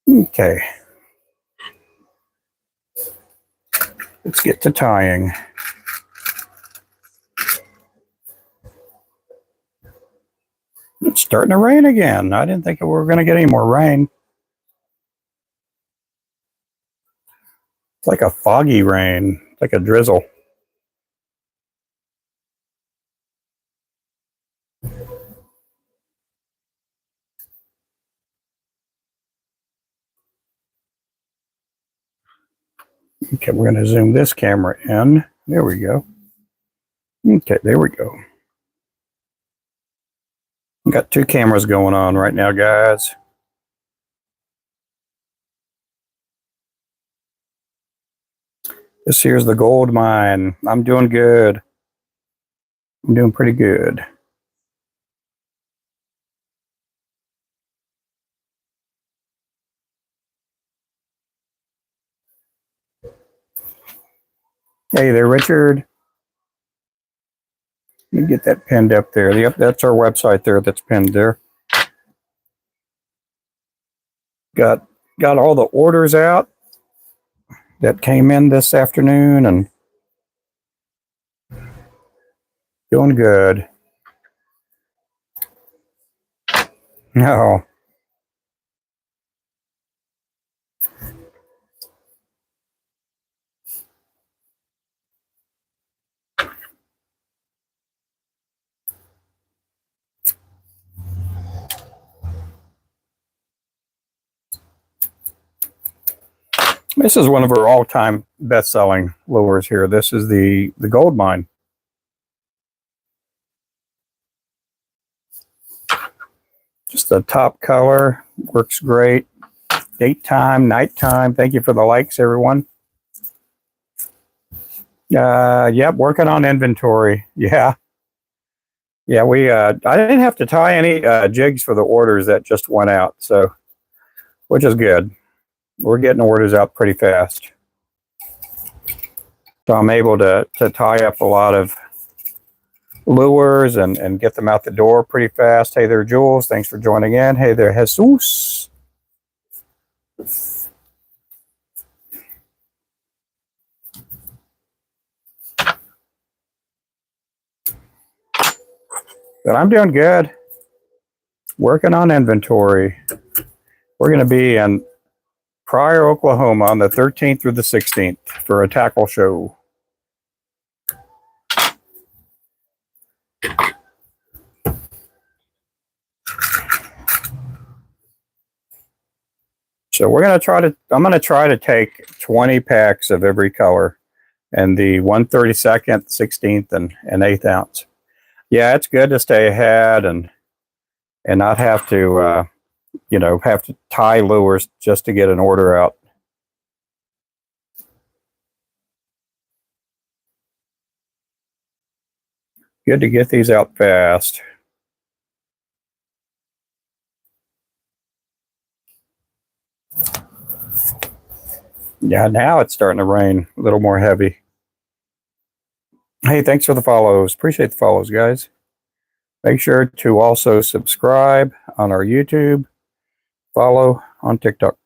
Okay. Let's get to tying. It's starting to rain again. I didn't think we were going to get any more rain. It's like a foggy rain, like a drizzle. Okay, we're going to zoom this camera in. There we go. Okay, there we go. We've got two cameras going on right now, guys. This here's the gold mine. I'm doing good. I'm doing pretty good. Hey there, Richard. Let me get that pinned up there. Yep, that's our website there that's pinned there. Got all the orders out that came in this afternoon and doing good. No. This is one of our all-time best-selling lures here. This is the gold mine. Just the top color, works great. Daytime, nighttime. Thank you for the likes, everyone. Yep, working on inventory. Yeah. Yeah, I didn't have to tie any jigs for the orders that just went out, so which is good. We're getting orders out pretty fast. So I'm able to tie up a lot of lures and get them out the door pretty fast. Hey there, Jules. Thanks for joining in. Hey there, Jesus. But I'm doing good. Working on inventory. We're going to be in Pryor, Oklahoma on the 13th through the 16th for a tackle show. So we're going to I'm going to try to take 20 packs of every color and the 1/32, 16th, and 1/8 ounce. Yeah, it's good to stay ahead and not have to, have to tie lures just to get an order out. Good to get these out fast. Yeah, now it's starting to rain a little more heavy. Hey, thanks for the follows. Appreciate the follows, guys. Make sure to also subscribe on our YouTube, follow on TikTok.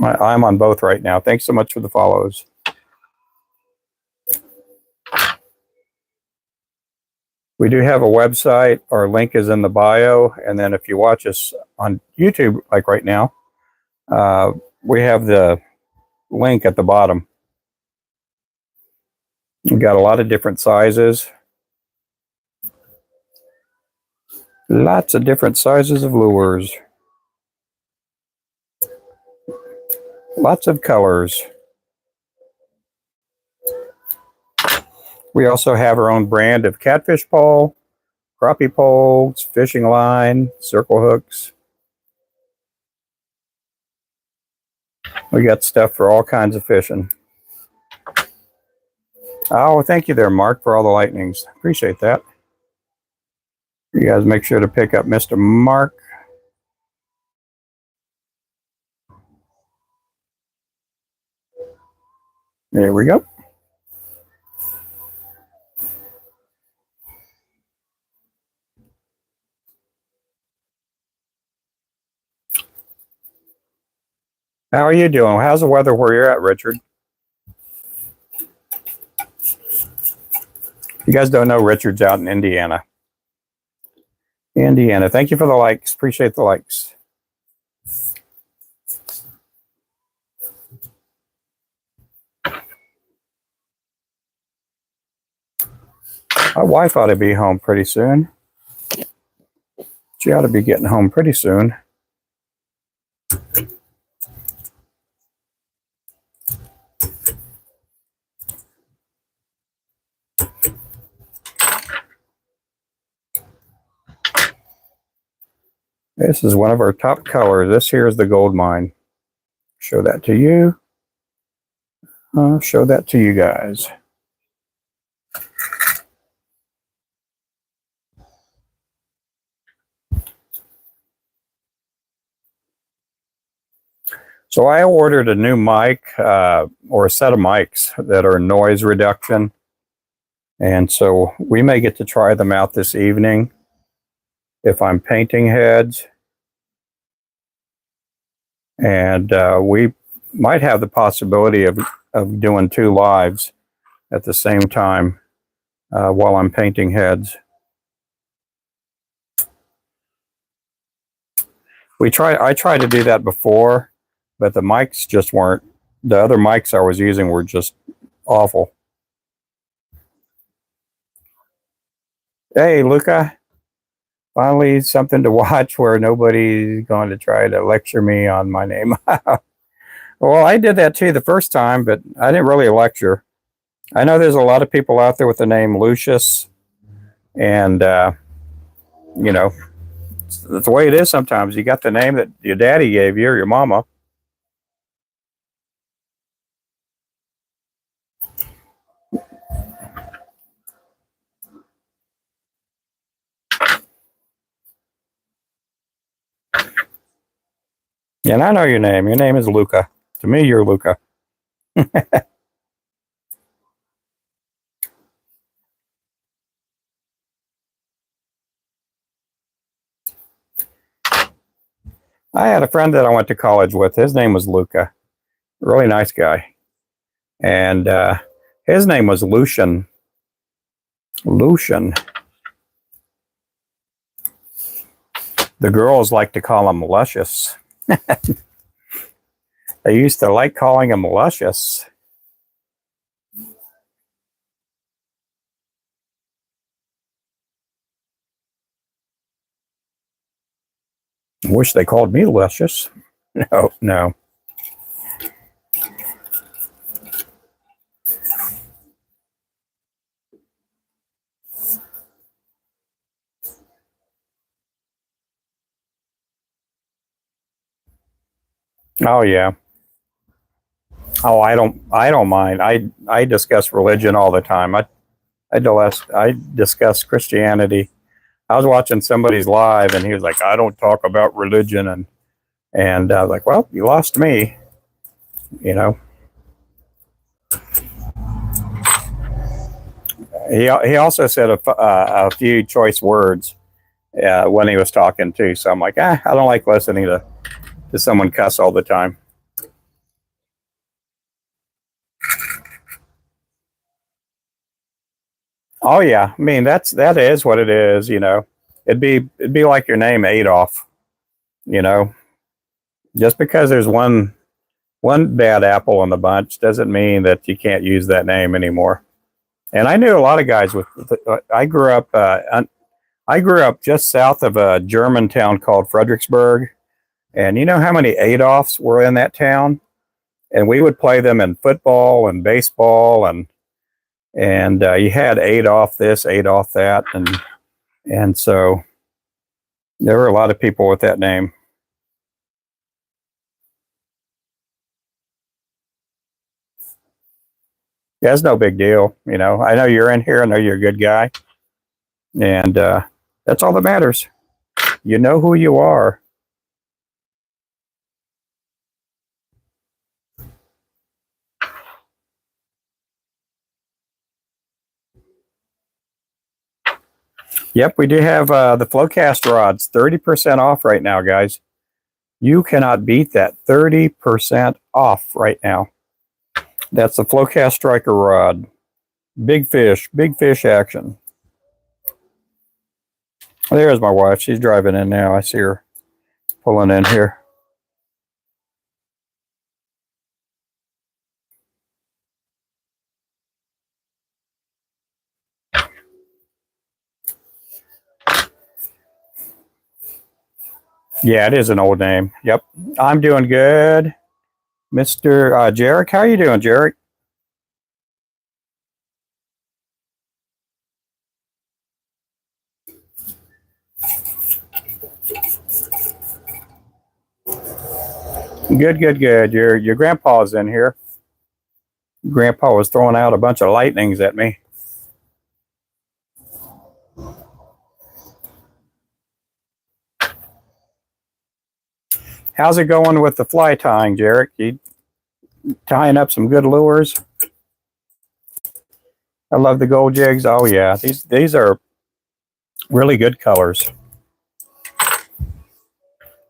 I'm on both right now. Thanks so much for the follows. We do have a website. Our link is in the bio. And then if you watch us on YouTube, like right now, we have the link at the bottom. We've got a lot of different sizes. Lots of different sizes of lures. Lots of colors. We also have our own brand of catfish pole, crappie poles, fishing line, circle hooks. We got stuff for all kinds of fishing. Oh, thank you there, Mark, for all the lightnings. Appreciate that. You guys make sure to pick up Mr. Mark. There we go. How are you doing? How's the weather where you're at, Richard? You guys don't know Richard's out in Indiana. Indiana. Thank you for the likes. Appreciate the likes. My wife ought to be home pretty soon. She ought to be getting home pretty soon. This is one of our top colors. This here is the gold mine. Show that to you. Show that to you guys. So I ordered a new mic or a set of mics that are noise reduction. And so we may get to try them out this evening if I'm painting heads. And we might have the possibility of doing 2 lives at the same time while I'm painting heads. I tried to do that before, but the mics just weren't, the other mics I was using were just awful. Hey, Luca. Finally, something to watch where nobody's going to try to lecture me on my name. Well, I did that too the first time, but I didn't really lecture. I know there's a lot of people out there with the name Lucius, and, you know, that's the way it is sometimes. You got the name that your daddy gave you or your mama. And I know your name. Your name is Luca. To me, you're Luca. I had a friend that I went to college with. His name was Luca. Really nice guy. And his name was Lucian. Lucian. The girls like to call him Luscious. They used to like calling him Luscious. Wish they called me Luscious. No, no. Oh yeah. Oh, I don't mind. I discuss religion all the time. I discuss Christianity. I was watching somebody's live and he was like, I don't talk about religion, and I was like, well, you lost me, you know. He also said a few choice words when he was talking too. So I'm like, I don't like listening to someone cuss all the time. Oh yeah, I mean that is what it is, you know. It'd be like your name Adolf, you know. Just because there's one bad apple in the bunch doesn't mean that you can't use that name anymore. And I knew a lot of guys with. I grew up just south of a German town called Fredericksburg, and you know how many Adolfs were in that town, and we would play them in football and baseball, and you had Adolf this, Adolf that, and so there were a lot of people with that name. Yeah, it's no big deal. You know, I know you're in here. I know you're a good guy, and that's all that matters. You know who you are. Yep, we do have the Flowcast rods, 30% off right now, guys. You cannot beat that. 30% off right now. That's the Flowcast Striker rod. Big fish action. There's my wife. She's driving in now. I see her pulling in here. Yeah, it is an old name. Yep. I'm doing good. Mr. Jarek, how are you doing, Jarek? Good, good, good. Your grandpa's in here. Grandpa was throwing out a bunch of lightnings at me. How's it going with the fly tying, Jarek? You tying up some good lures? I love the gold jigs. Oh yeah, these are really good colors.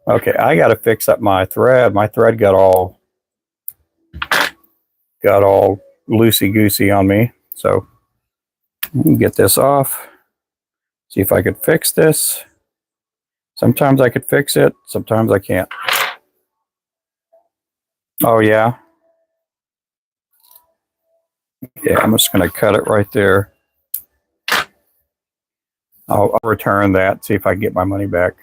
Okay, I got to fix up my thread. My thread got all loosey goosey on me. So get this off. See if I could fix this. Sometimes I could fix it. Sometimes I can't. Oh yeah. Yeah, I'm just going to cut it right there. I'll return that. See if I can get my money back.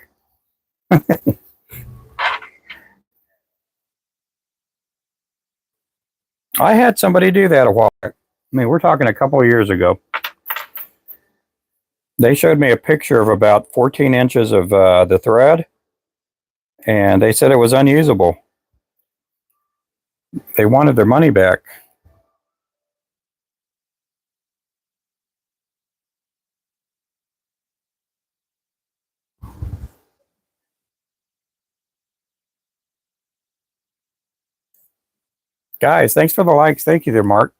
I had somebody do that a while back. I mean, we're talking a couple of years ago. They showed me a picture of about 14 inches of the thread, and they said it was unusable. They wanted their money back. Guys, thanks for the likes. Thank you there, Mark.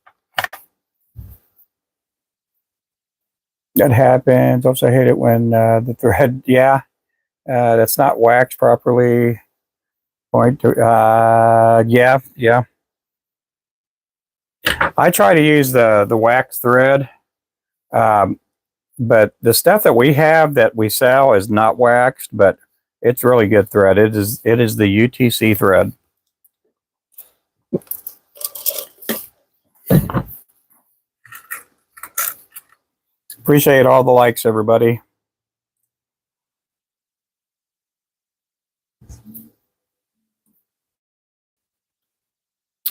That happens. Also, I hate it when the thread, yeah, that's not waxed properly. Point to, yeah. I try to use the wax thread, but the stuff that we have that we sell is not waxed, but it's really good thread. It is the UTC thread. Appreciate all the likes, everybody.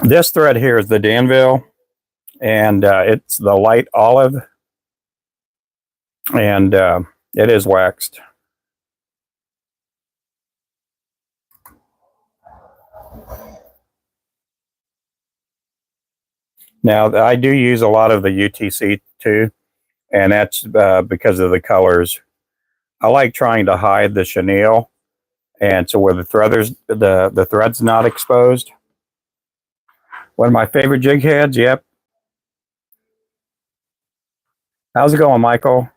This thread here is the Danville, and it's the light olive, and it is waxed. Now, I do use a lot of the UTC too, and that's because of the colors. I like trying to hide the chenille, and so where the thread's not exposed. One of my favorite jig heads, yep. How's it going, Michael?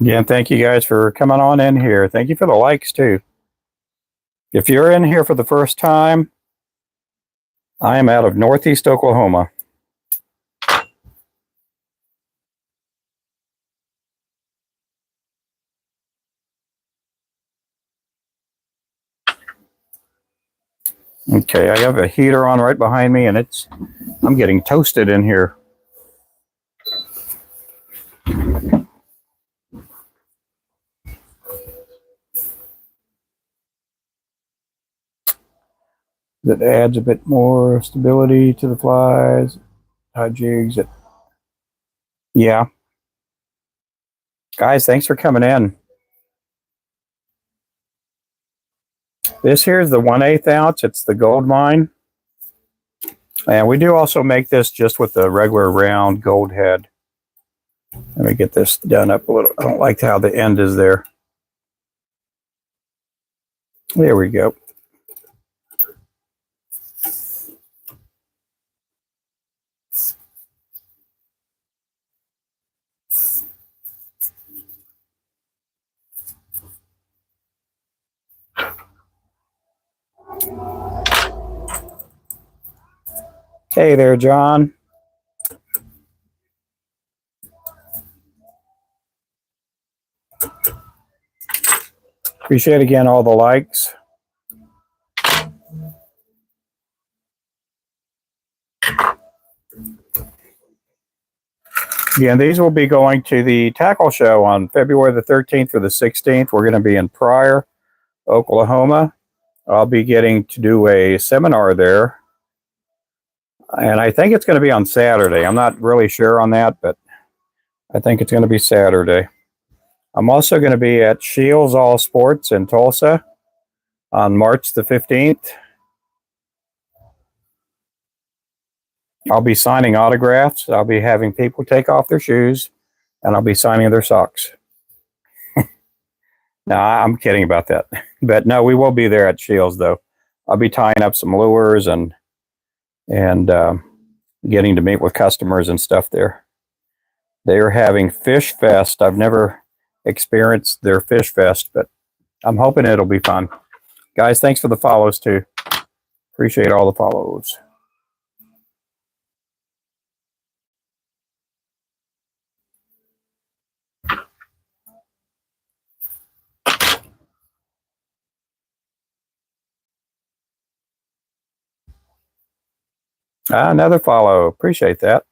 Again, thank you guys for coming on in here. Thank you for the likes too. If you're in here for the first time, I am out of Northeast Oklahoma. Okay, I have a heater on right behind me, and I'm getting toasted in here. That adds a bit more stability to the flies. Jigs. Yeah. Guys, thanks for coming in. This here is the 1/8 ounce. It's the gold mine. And we do also make this just with the regular round gold head. Let me get this done up a little. I don't like how the end is there. There we go. Hey there, John. Appreciate again all the likes. Again, these will be going to the tackle show on February the 13th or the 16th. We're going to be in Pryor, Oklahoma. I'll be getting to do a seminar there. And I think it's going to be on Saturday. I'm not really sure on that, but I think it's going to be Saturday. I'm also going to be at Shields All Sports in Tulsa on March the 15th. I'll be signing autographs. I'll be having people take off their shoes, and I'll be signing their socks. No, I'm kidding about that. But no, we will be there at Shields, though. I'll be tying up some lures and getting to meet with customers and stuff there. They are having Fish Fest. I've never experienced their Fish Fest, but I'm hoping it'll be fun. Guys, thanks for the follows, too. Appreciate all the follows. Another follow. Appreciate that.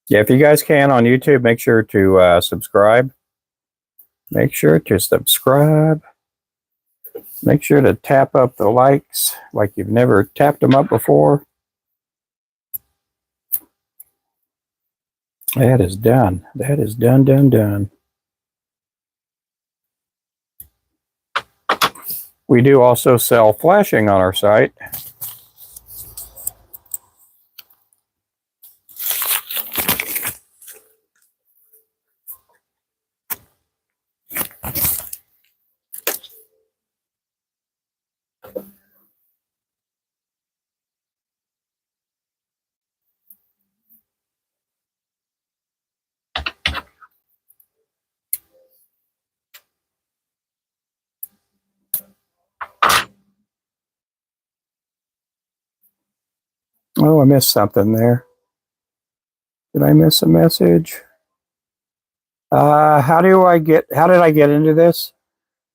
Yeah, if you guys can on YouTube, make sure to subscribe. Make sure to subscribe. Make sure to tap up the likes like you've never tapped them up before. That is done. That is done, done, done. We do also sell flashing on our site. Oh, I missed something there. Did I miss a message? How did I get into this?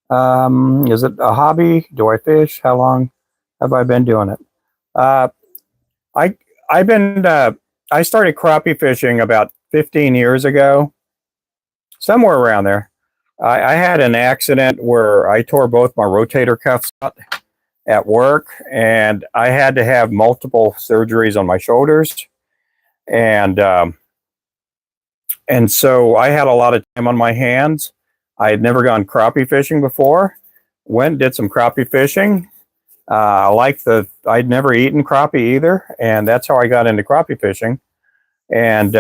Is it a hobby? Do I fish? How long have I been doing it? I started crappie fishing about 15 years ago, somewhere around there. I had an accident where I tore both my rotator cuffs out at work, and I had to have multiple surgeries on my shoulders, and so I had a lot of time on my hands. I had never gone crappie fishing before. Went and did some crappie fishing. I'd never eaten crappie either, and that's how I got into crappie fishing. And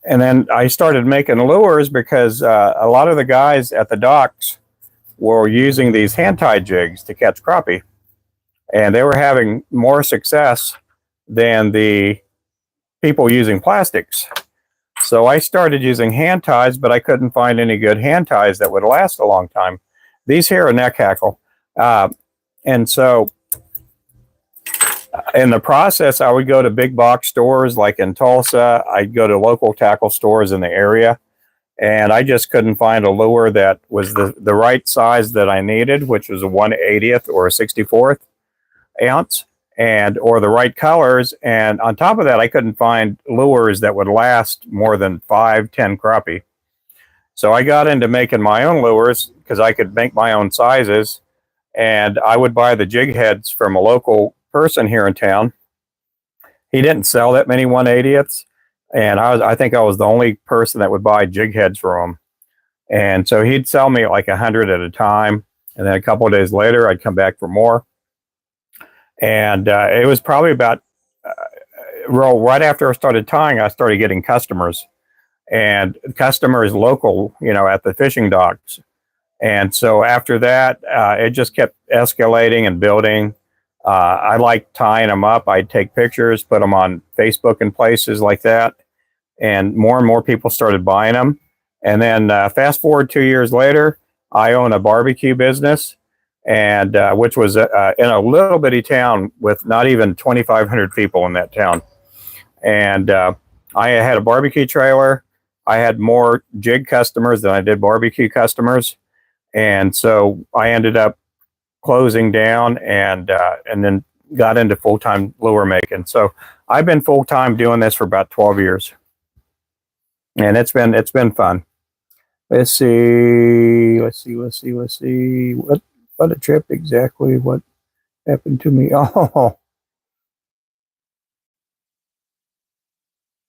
then I started making lures because a lot of the guys at the docks were using these hand-tied jigs to catch crappie, and they were having more success than the people using plastics. So I started using hand ties, but I couldn't find any good hand ties that would last a long time. These here are neck hackle. And so in the process, I would go to big box stores like in Tulsa. I'd go to local tackle stores in the area, and I just couldn't find a lure that was the right size that I needed, which was a 1/80th or a 64th ounce, or the right colors. And on top of that, I couldn't find lures that would last more than 5-10 crappie. So I got into making my own lures because I could make my own sizes, and I would buy the jig heads from a local person here in town. He didn't sell that many 1/80ths. and I think I was the only person that would buy jig heads from him. And so he'd sell me like 100 at a time, and then a couple of days later, I'd come back for more. And it was probably about right after I started tying, I started getting customers, and customers local, at the fishing docks. And so after that, it just kept escalating and building. I like tying them up. I'd take pictures, put them on Facebook and places like that, and more people started buying them. And then fast forward 2 years later, I own a barbecue business, and which was in a little bitty town with not even 2,500 people in that town. And I had a barbecue trailer. I had more jig customers than I did barbecue customers, and so I ended up closing down and then got into full-time lure making. So I've been full-time doing this for about 12 years, and it's been fun. Let's see. What a trip exactly. What happened to me? Oh,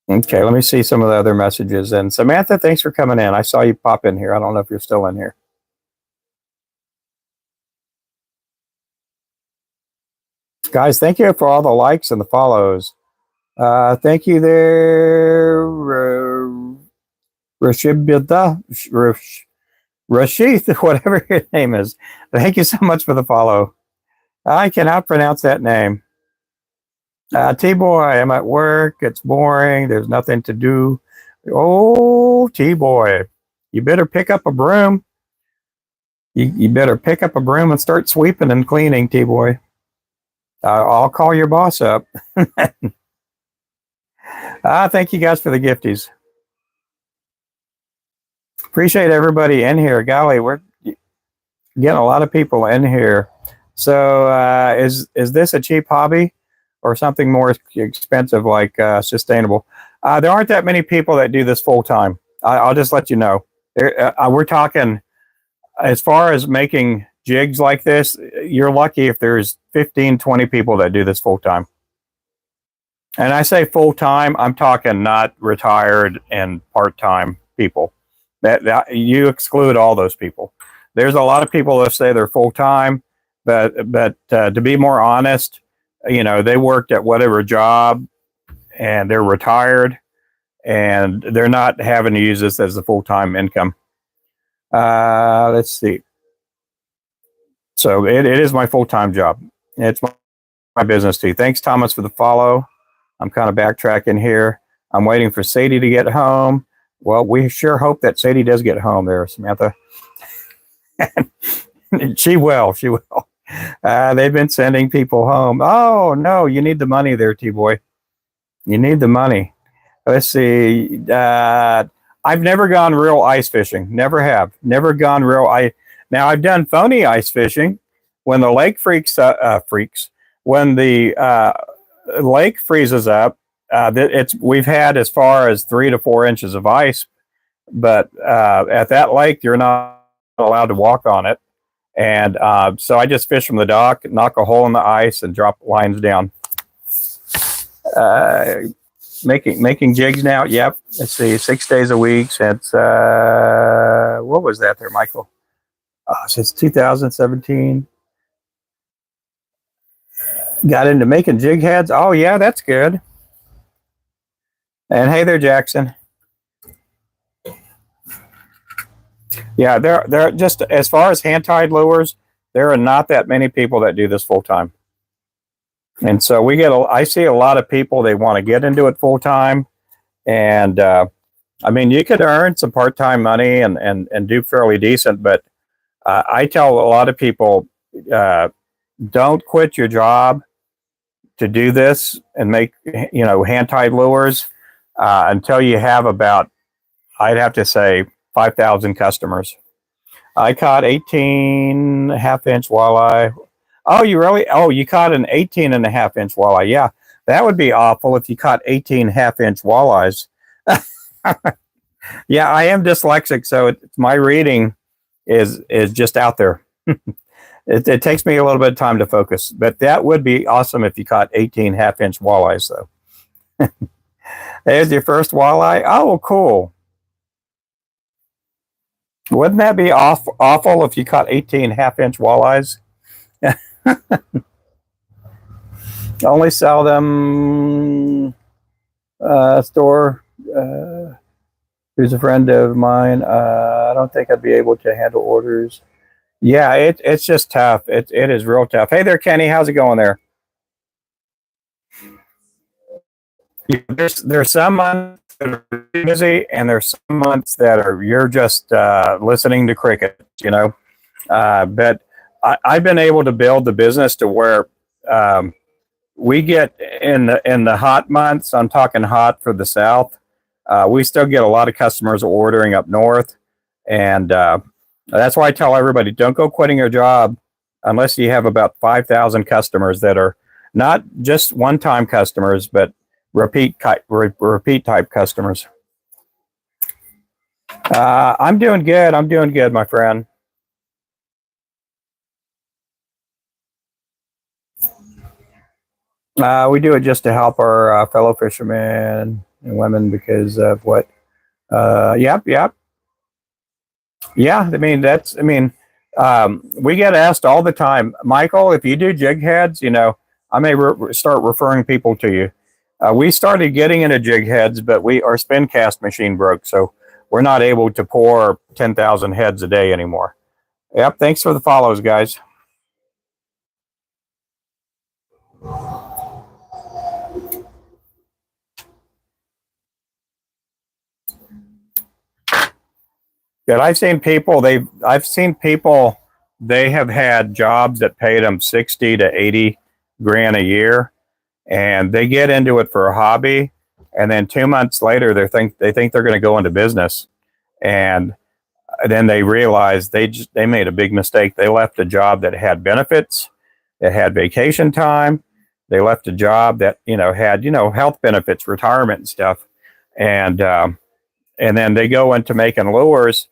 okay. Let me see some of the other messages. And Samantha, thanks for coming in. I saw you pop in here. I don't know if you're still in here. Guys, thank you for all the likes and the follows. Thank you there, Rashid, whatever your name is. Thank you so much for the follow. I cannot pronounce that name. T-Boy, I'm at work. It's boring. There's nothing to do. Oh, T-Boy, you better pick up a broom. You better pick up a broom and start sweeping and cleaning, T-Boy. I'll call your boss up. Thank you guys for the gifties. Appreciate everybody in here. Golly, we're getting a lot of people in here. So is this a cheap hobby or something more expensive like sustainable? There aren't that many people that do this full time. I'll just let you know. We're talking, as far as making jigs like this, you're lucky if there's 15, 20 people that do this full time. And I say full time, I'm talking not retired and part time people. That you exclude all those people. There's a lot of people that say they're full time, but to be more honest, they worked at whatever job and they're retired and they're not having to use this as a full time income. Let's see. So it is my full time job. It's my business too. Thanks, Thomas, for the follow. I'm kind of backtracking here. I'm waiting for Sadie to get home. Well, we sure hope that Sadie does get home there, Samantha. She will. They've been sending people home. Oh, no, you need the money there, T-Boy. You need the money. Let's see. I've never gone real ice fishing. Never have. Never gone real ice. Now, I've done phony ice fishing when the lake when the lake freezes up. We've had as far as 3 to 4 inches of ice, but at that lake you're not allowed to walk on it, and so I just fish from the dock, knock a hole in the ice, and drop lines down. Making jigs now. Yep. Let's see, 6 days a week since what was that there, Michael? Since 2017. Got into making jig heads. Oh yeah, that's good. And hey there, Jackson. Yeah, they're just, as far as hand-tied lures, there are not that many people that do this full time. And so I see a lot of people, they want to get into it full time. And I mean, you could earn some part-time money and do fairly decent, but I tell a lot of people, don't quit your job to do this and make, hand-tied lures until you have about, I'd have to say, 5,000 customers. I caught 18 half-inch walleye. Oh, you really? Oh, you caught an 18 and a half inch walleye. Yeah, that would be awful if you caught 18 half-inch walleyes. Yeah, I am dyslexic, so my reading is just out there. It takes me a little bit of time to focus, but that would be awesome if you caught 18 half-inch walleyes, though. There's your first walleye. Oh, cool. Wouldn't that be awful if you caught 18 half-inch walleyes? Only sell them store. Who's a friend of mine. I don't think I'd be able to handle orders. Yeah, it's just tough. It is real tough. Hey there, Kenny. How's it going there? There's some months that are busy, and there's some months that are you're just listening to crickets. But I've been able to build the business to where we get in the hot months. I'm talking hot for the South. We still get a lot of customers ordering up north, and that's why I tell everybody don't go quitting your job unless you have about 5,000 customers that are not just one-time customers, but repeat type customers. I'm doing good. I'm doing good, my friend. We do it just to help our fellow fishermen and women because of what. Yep. Yeah, we get asked all the time, Michael, if you do jig heads, I may start referring people to you. We started getting into jig heads, but our spin cast machine broke, so we're not able to pour 10,000 heads a day anymore. Yep, thanks for the follows, guys. But I've seen people they have had jobs that paid them 60 to 80 grand a year, and they get into it for a hobby, and then 2 months later they think they're going to go into business, and then they realize they made a big mistake. They left a job that had benefits, that had vacation time. They left a job that had health benefits, retirement and stuff, and then they go into making lures,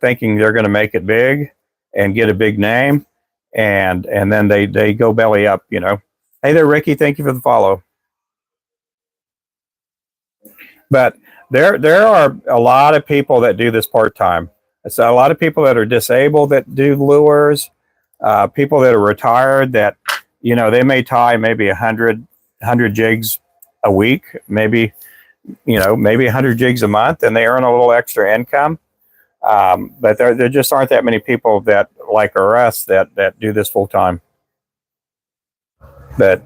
thinking they're going to make it big and get a big name, and then they go belly up. Hey there, Ricky. Thank you for the follow. But there are a lot of people that do this part time. So a lot of people that are disabled that do lures, people that are retired that they may tie maybe 100 jigs a week, maybe 100 jigs a month, and they earn a little extra income. But there just aren't that many people that like us that do this full time. But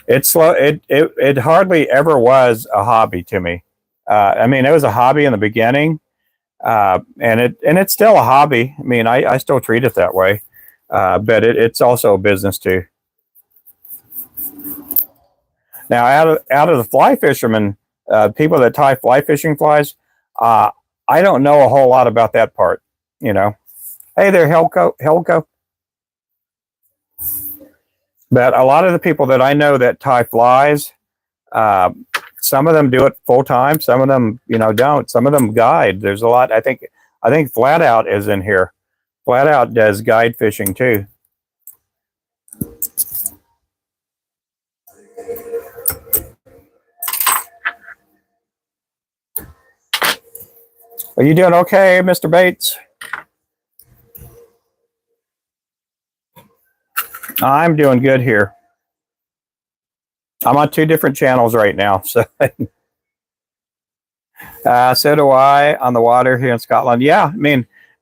it's slow. It hardly ever was a hobby to me. It was a hobby in the beginning, and it's still a hobby. I still treat it that way, but it's also a business too. Now, out of the fly fishermen, people that tie fly fishing flies, I don't know a whole lot about that part. Hey there, Helco. But a lot of the people that I know that tie flies, some of them do it full time. Some of them, don't. Some of them guide. There's a lot. I think Flat Out is in here. Flat Out does guide fishing too. Are you doing okay, Mr. Bates? I'm doing good here. I'm on 2 different channels right now, so so do I on the water here in Scotland. Yeah,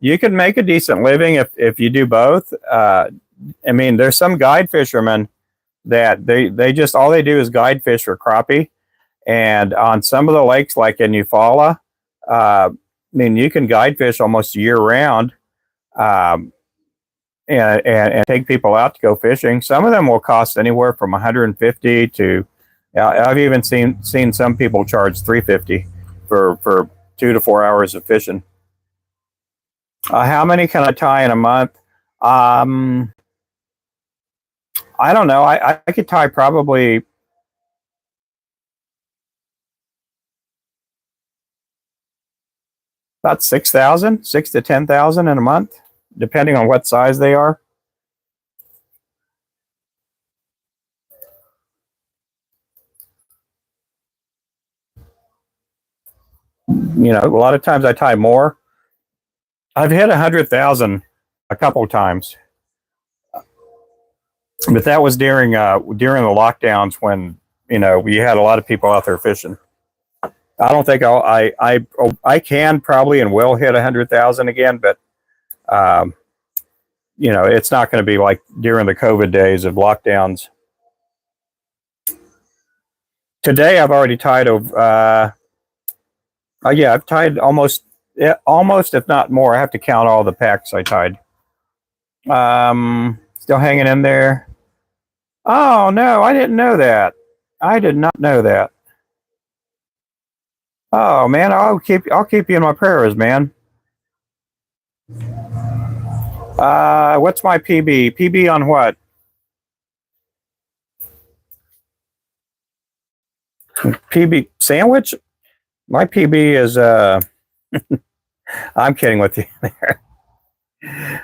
you can make a decent living if you do both. There's some guide fishermen that they just all they do is guide fish for crappie, and on some of the lakes like in Eufaula, you can guide fish almost year round. And take people out to go fishing. Some of them will cost anywhere from 150 to, I've even seen some people charge 350 for 2 to 4 hours of fishing. How many can I tie in a month? I don't know. I could tie probably about 6,000, 6 to 10,000 in a month, depending on what size they are. A lot of times I tie more. I've hit 100,000 a couple of times, but that was during the lockdowns when we had a lot of people out there fishing. I don't think I can probably and will hit 100,000 again, but it's not going to be like during the COVID days of lockdowns. Today I've already tied over. Yeah, I've tied almost, if not more. I have to count all the packs I tied. Still hanging in there. Oh no, I didn't know that. I did not know that. Oh man, I'll keep you in my prayers, man. What's my PB? PB on what? PB sandwich? My PB is I'm kidding with you there.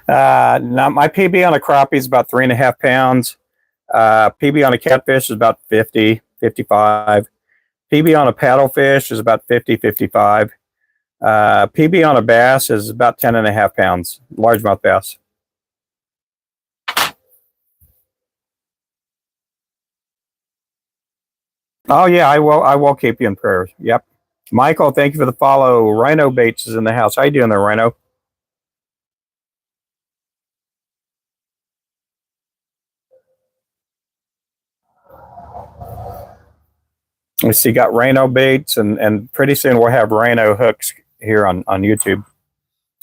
Now my PB on a crappie is about 3.5 pounds. PB on a catfish is about 50, 55. PB on a paddlefish is about 50, 55. PB on a bass is about 10.5 pounds, largemouth bass. Oh yeah, I will keep you in prayers. Yep. Michael, thank you for the follow. Rhino Baits is in the house. How you doing there, Rhino? We see got Rhino Baits, and pretty soon we'll have Rhino hooks here on YouTube.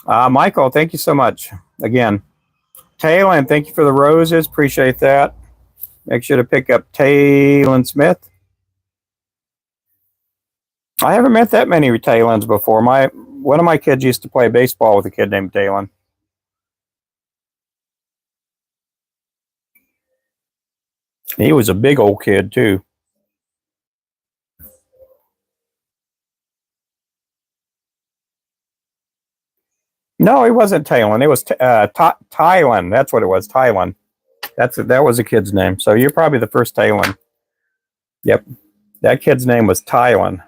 Michael, thank you so much again. Taylor, thank you for the roses. Appreciate that. Make sure to pick up Taylor Smith. I haven't met that many Taylors before. One of my kids used to play baseball with a kid named Taylor. He was a big old kid too. No, he wasn't Taylor. It was Tylen. That's what it was, Tylen. That was a kid's name. So you're probably the first Taylor. Yep, that kid's name was Tylen.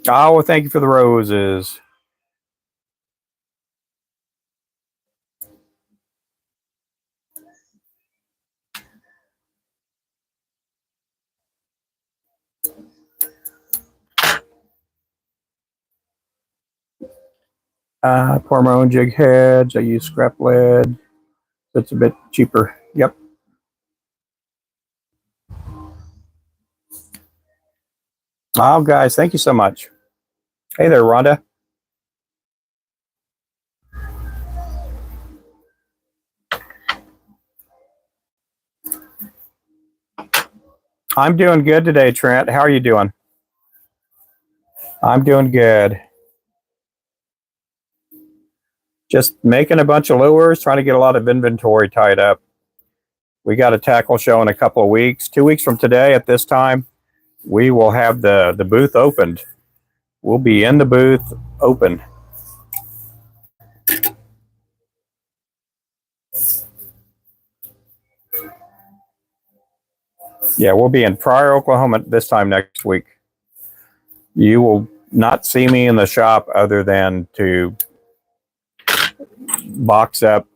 Oh, well, thank you for the roses. Pour my own jig heads. I use scrap lead. That's a bit cheaper. Yep. Oh, guys, thank you so much. Hey there, Rhonda. I'm doing good today, Trent. How are you doing? I'm doing good. Just making a bunch of lures, trying to get a lot of inventory tied up. We got a tackle show in a couple of weeks. 2 weeks from today at this time, we will have the booth opened. We'll be in the booth open. Yeah, we'll be in Pryor, Oklahoma this time next week. You will not see me in the shop other than to box up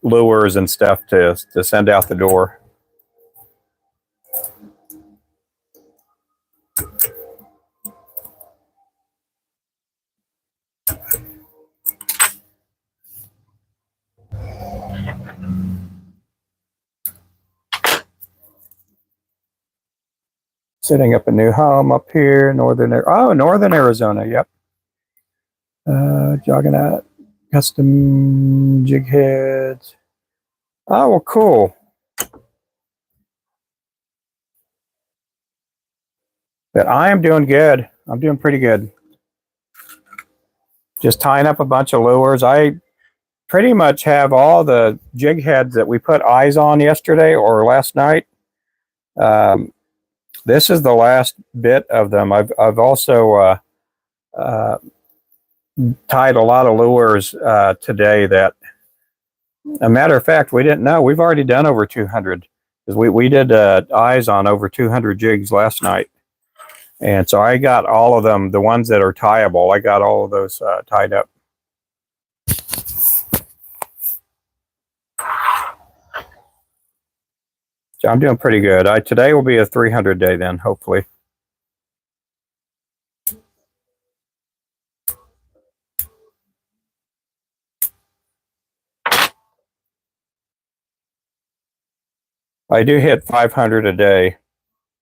lures and stuff to send out the door. Setting up a new home up here, northern Arizona. Yep. Jogging out, custom jig heads. Oh, well, cool. But I am doing good. I'm doing pretty good. Just tying up a bunch of lures. I pretty much have all the jig heads that we put eyes on yesterday or last night. This is the last bit of them. I've also tied a lot of lures today that, a matter of fact, we didn't know. We've already done over 200. because we did eyes on over 200 jigs last night, and so I got all of them, the ones that are tieable. I got all of those tied up. So I'm doing pretty good. Today will be a 300 day then, hopefully. I do hit 500 a day.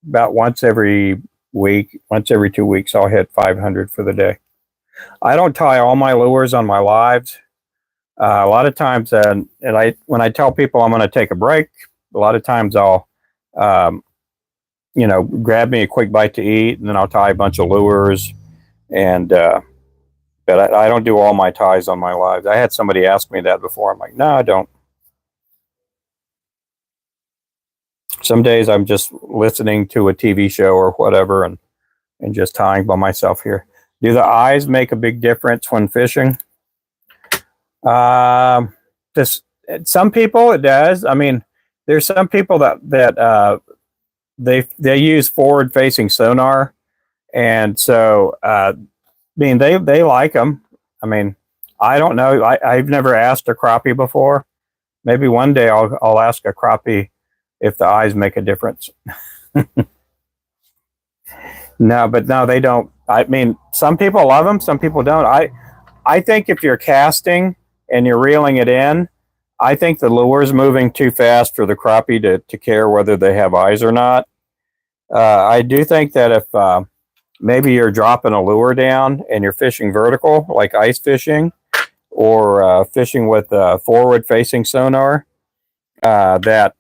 About once every week, once every 2 weeks, I'll hit 500 for the day. I don't tie all my lures on my lives. A lot of times, when I tell people I'm going to take a break, a lot of times I'll, grab me a quick bite to eat, and then I'll tie a bunch of lures. And but I don't do all my ties on my lives. I had somebody ask me that before. I'm like, no, I don't. Some days I'm just listening to a TV show or whatever, and just tying by myself here. Do the eyes make a big difference when fishing? Just some people it does. I mean, there's some people that they use forward facing sonar, and so I mean they like them. I mean, I don't know. I've never asked a crappie before. Maybe one day I'll ask a crappie if the eyes make a difference. No, but no, they don't. I mean, some people love them, some people don't. I think if you're casting and you're reeling it in, I think the lure's moving too fast for the crappie to care whether they have eyes or not. I do think that if maybe you're dropping a lure down and you're fishing vertical, like ice fishing, or fishing with forward-facing sonar, that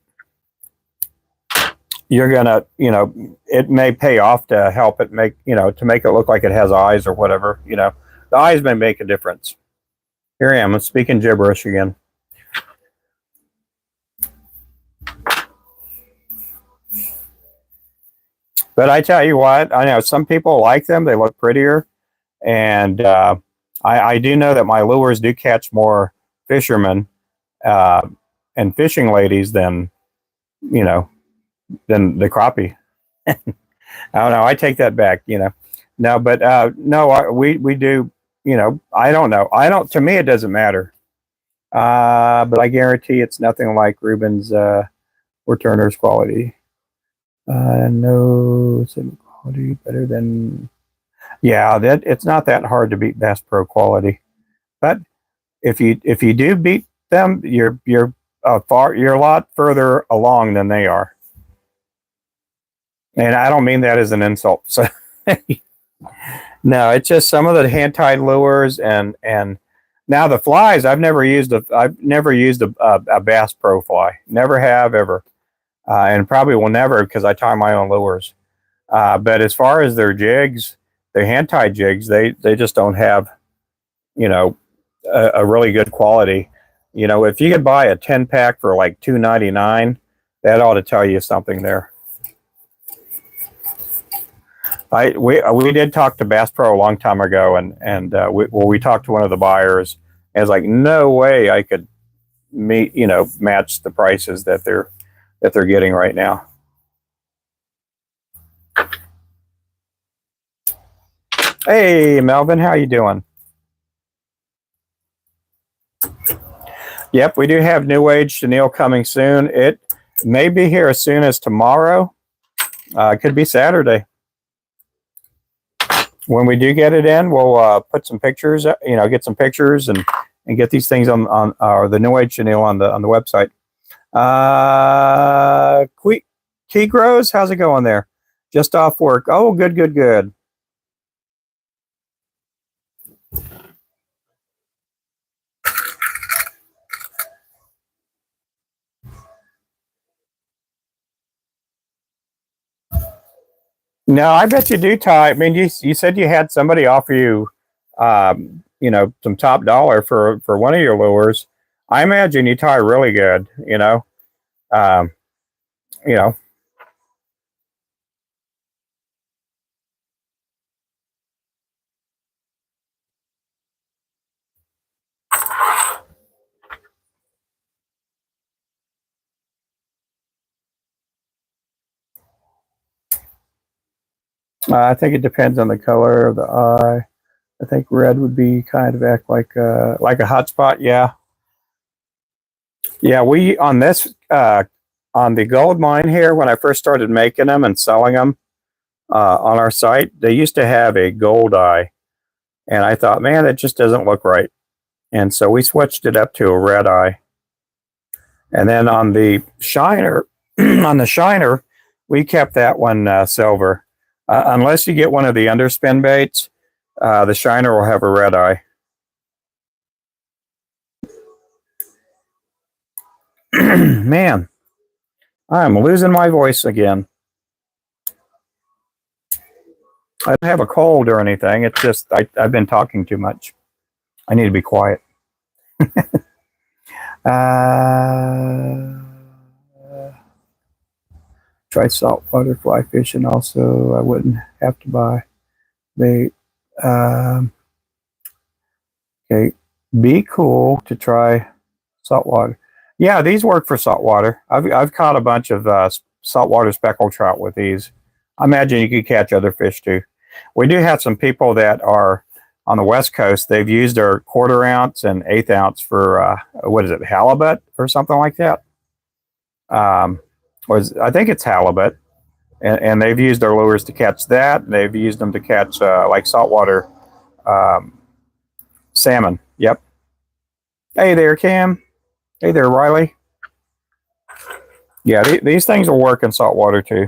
you're gonna, it may pay off to help it make, to make it look like it has eyes or whatever. The eyes may make a difference. Here I am. I'm speaking gibberish again. But I tell you what, I know some people like them. They look prettier. And I do know that my lures do catch more fishermen and fishing ladies than, than the crappie. I don't know. I take that back, No, but no, we do, I don't know. To me, it doesn't matter. But I guarantee it's nothing like Ruben's or Turner's quality. No quality better than, yeah, that it's not that hard to beat Bass Pro quality. But if you do beat them, you're you're a lot further along than they are. And I don't mean that as an insult. So no, it's just some of the hand tied lures and now the flies. I've never used a Bass Pro fly. Never have ever, and probably will never because I tie my own lures. But as far as their jigs, their hand tied jigs, they just don't have, a really good quality. If you could buy a 10-pack for like $2.99, that ought to tell you something there. We did talk to Bass Pro a long time ago, and we talked to one of the buyers, and it's like no way I could match the prices that they're getting right now. Hey Melvin, how you doing? Yep, we do have New Age chenille coming soon. It may be here as soon as tomorrow. It could be Saturday. When we do get it in, we'll put some pictures. Get some pictures and get these things on the New Age chenille on the website. Key Grows, how's it going there? Just off work. Oh, good. No, I bet you do tie. I mean, you said you had somebody offer you, some top dollar for one of your lures. I imagine you tie really good. Um, you know. I think it depends on the color of the eye. I think red would be kind of act like a hot spot. Yeah, yeah. We on this on the gold mine here when I first started making them and selling them on our site, they used to have a gold eye, and I thought, man, it just doesn't look right, and so we switched it up to a red eye. And then on the shiner, on the shiner, we kept that one silver. Unless you get one of the underspin baits, the shiner will have a red eye. Man, I'm losing my voice again. I don't have a cold or anything. It's just I've been talking too much. I need to be quiet. uh, Try saltwater fly fishing also. I wouldn't have to buy bait. Okay, be cool to try saltwater. Yeah, these work for saltwater. I've caught a bunch of saltwater speckled trout with these. I imagine you could catch other fish too. We do have some people that are on the West Coast. They've used our 1/4 ounce and 1/8 ounce for what is it, halibut or something like that. I think it's halibut, and they've used our lures to catch that. They've used them to catch like saltwater um, salmon. Yep. Hey there, Cam. Hey there, Riley. Yeah, these things will work in saltwater too.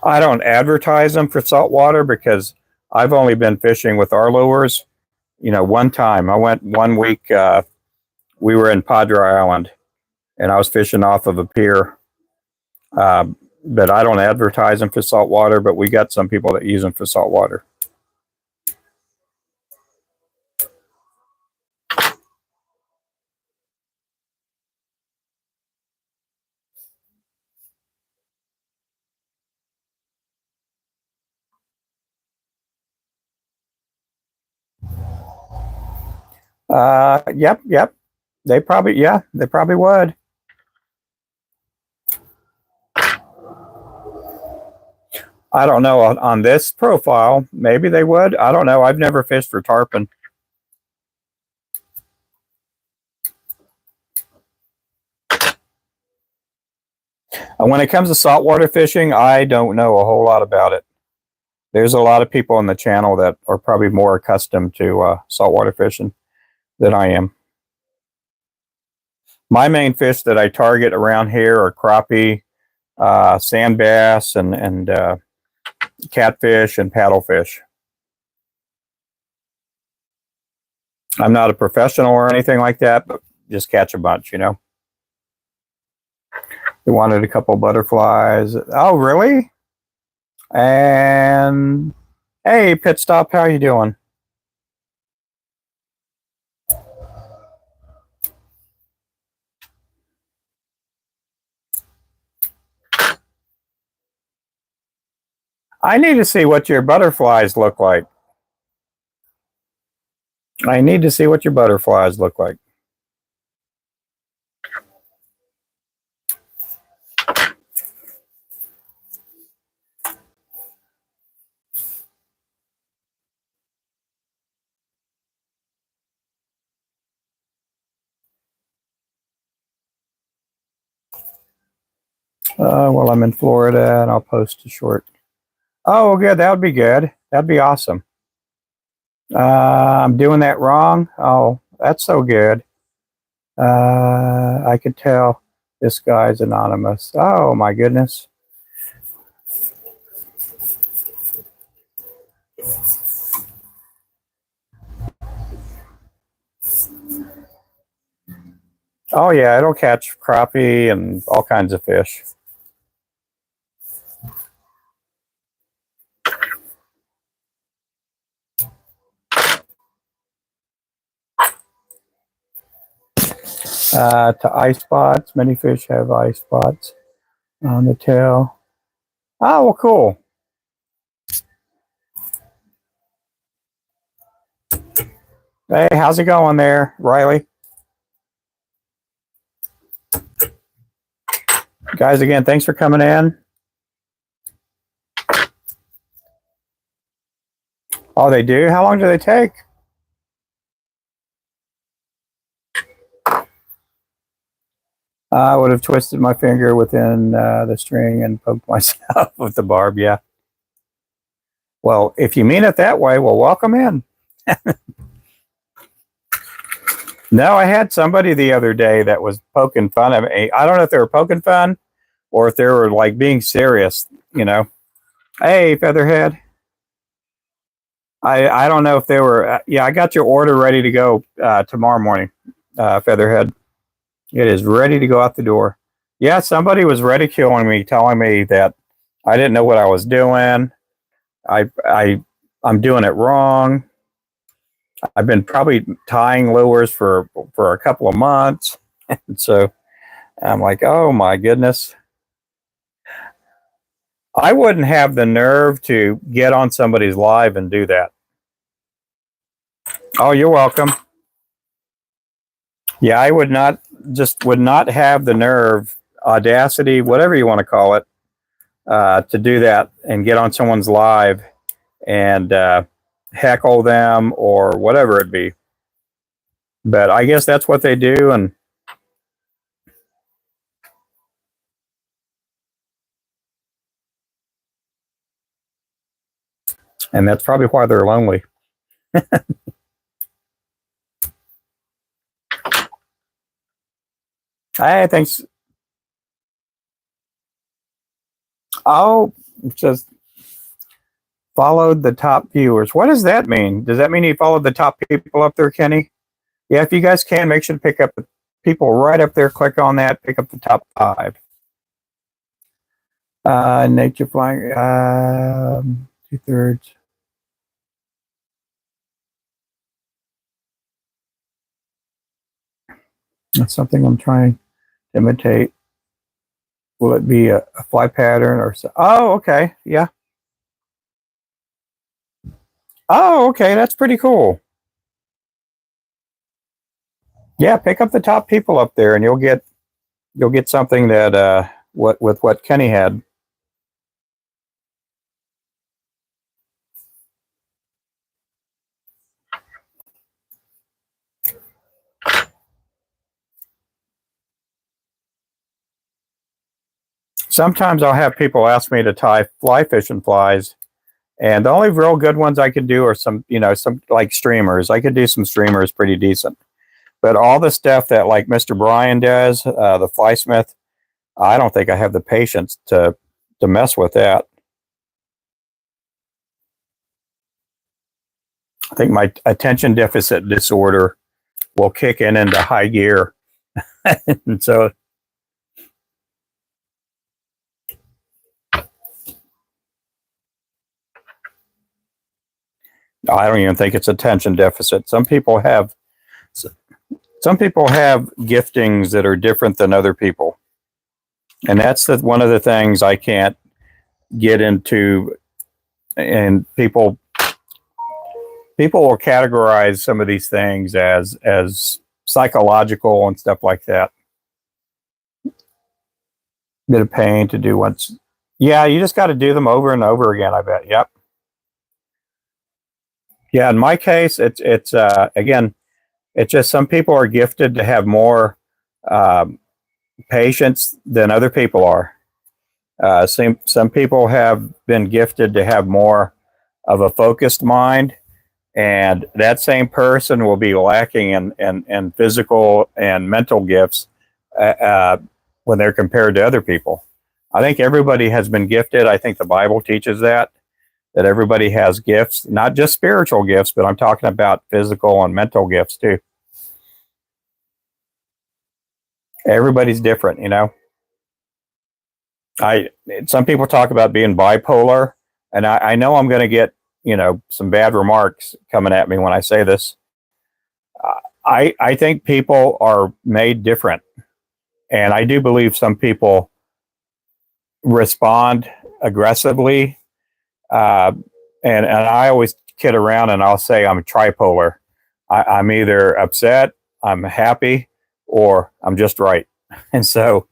I don't advertise them for saltwater because I've only been fishing with our lures. You know, one time I went 1 week. We were in Padre Island, and I was fishing off of a pier. But I don't advertise them for saltwater. But we got some people that use them for saltwater. Yep, yep. They probably would. I don't know on this profile. Maybe they would. I don't know. I've never fished for tarpon. When it comes to saltwater fishing, I don't know a whole lot about it. There's a lot of people on the channel that are probably more accustomed to saltwater fishing than I am. My main fish that I target around here are crappie, sand bass, and catfish and paddlefish. I'm not a professional or anything like that, but just catch a bunch, you know. They wanted a couple butterflies. Oh, really? And hey, Pit Stop, how you doing? I need to see what your butterflies look like. I need to see what your butterflies look like. Well, I'm in Florida, and I'll post a short. Oh, good. That would be good. That'd be awesome. I'm doing that wrong. Oh, that's so good. I could tell this guy's anonymous. Oh my goodness. Oh yeah, it'll catch crappie and all kinds of fish. To eye spots, many fish have eye spots on the tail. Oh, well, cool. Hey, how's it going there, Riley? Guys, again, thanks for coming in. Oh, they do? How long do they take? I would have twisted my finger within the string and poked myself with the barb, yeah. Well, if you mean it that way, well, welcome in. No, I had somebody the other day that was poking fun of me. I don't know if they were poking fun or if they were like being serious, you know. Hey, Featherhead. I don't know if they were. Yeah, I got your order ready to go tomorrow morning, Featherhead. It is ready to go out the door. Yeah, somebody was ridiculing me, telling me that I didn't know what I was doing. I'm doing it wrong. I've been probably tying lures for a couple of months, and so I'm like, oh my goodness. I wouldn't have the nerve to get on somebody's live and do that. Oh, you're welcome. Yeah, I would not have the nerve, audacity, whatever you want to call it, to do that and get on someone's live and heckle them or whatever it be. But I guess that's what they do, and that's probably why they're lonely. Hey, thanks. Oh, just followed the top viewers. What does that mean? Does that mean he followed the top people up there, Kenny? Yeah, if you guys can, make sure to pick up the people right up there. Click on that. Pick up the top 5. Nature flying, 2/3. That's something I'm trying to imitate. Will it be a fly pattern or so? Oh, okay. Yeah. Oh, okay. That's pretty cool. Yeah, pick up the top people up there and you'll get something that what Kenny had. Sometimes I'll have people ask me to tie fly fishing flies, and the only real good ones I could do are some like streamers. I could do some streamers pretty decent. But all the stuff that like Mr. Brian does, the fly smith, I don't think I have the patience to mess with that. I think my attention deficit disorder will kick in into high gear. And so I don't even think it's attention deficit. Some people have giftings that are different than other people. And that's one of the things I can't get into. And people will categorize some of these things as psychological and stuff like that. Bit of pain to do once. Yeah, you just got to do them over and over again, I bet. Yep. Yeah, in my case, it's again, it's just some people are gifted to have more patience than other people are. Some people have been gifted to have more of a focused mind, and that same person will be lacking in physical and mental gifts when they're compared to other people. I think everybody has been gifted. I think the Bible teaches that everybody has gifts, not just spiritual gifts, but I'm talking about physical and mental gifts too. Everybody's different, you know. Some people talk about being bipolar, and I know I'm going to get some bad remarks coming at me when I say this. I think people are made different, and I do believe some people respond aggressively, and I always kid around and I'll say I'm tripolar. I'm either upset, I'm happy, or I'm just right. And so,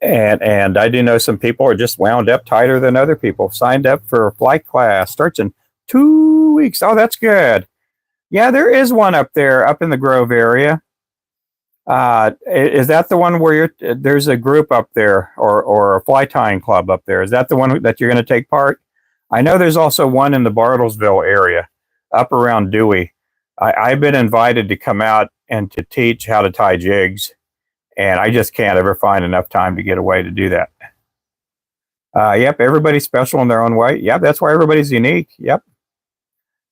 And I do know some people are just wound up tighter than other people. Signed up for a flight class, starts in 2 weeks. Oh, that's good. Yeah, there is one up there, up in the Grove area. Is that the one where there's a group up there, or a fly tying club up there? Is that the one that you're going to take part? I know there's also one in the Bartlesville area, up around Dewey. I've been invited to come out and to teach how to tie jigs, and I just can't ever find enough time to get away to do that. Yep, everybody's special in their own way. Yep, that's why everybody's unique. Yep.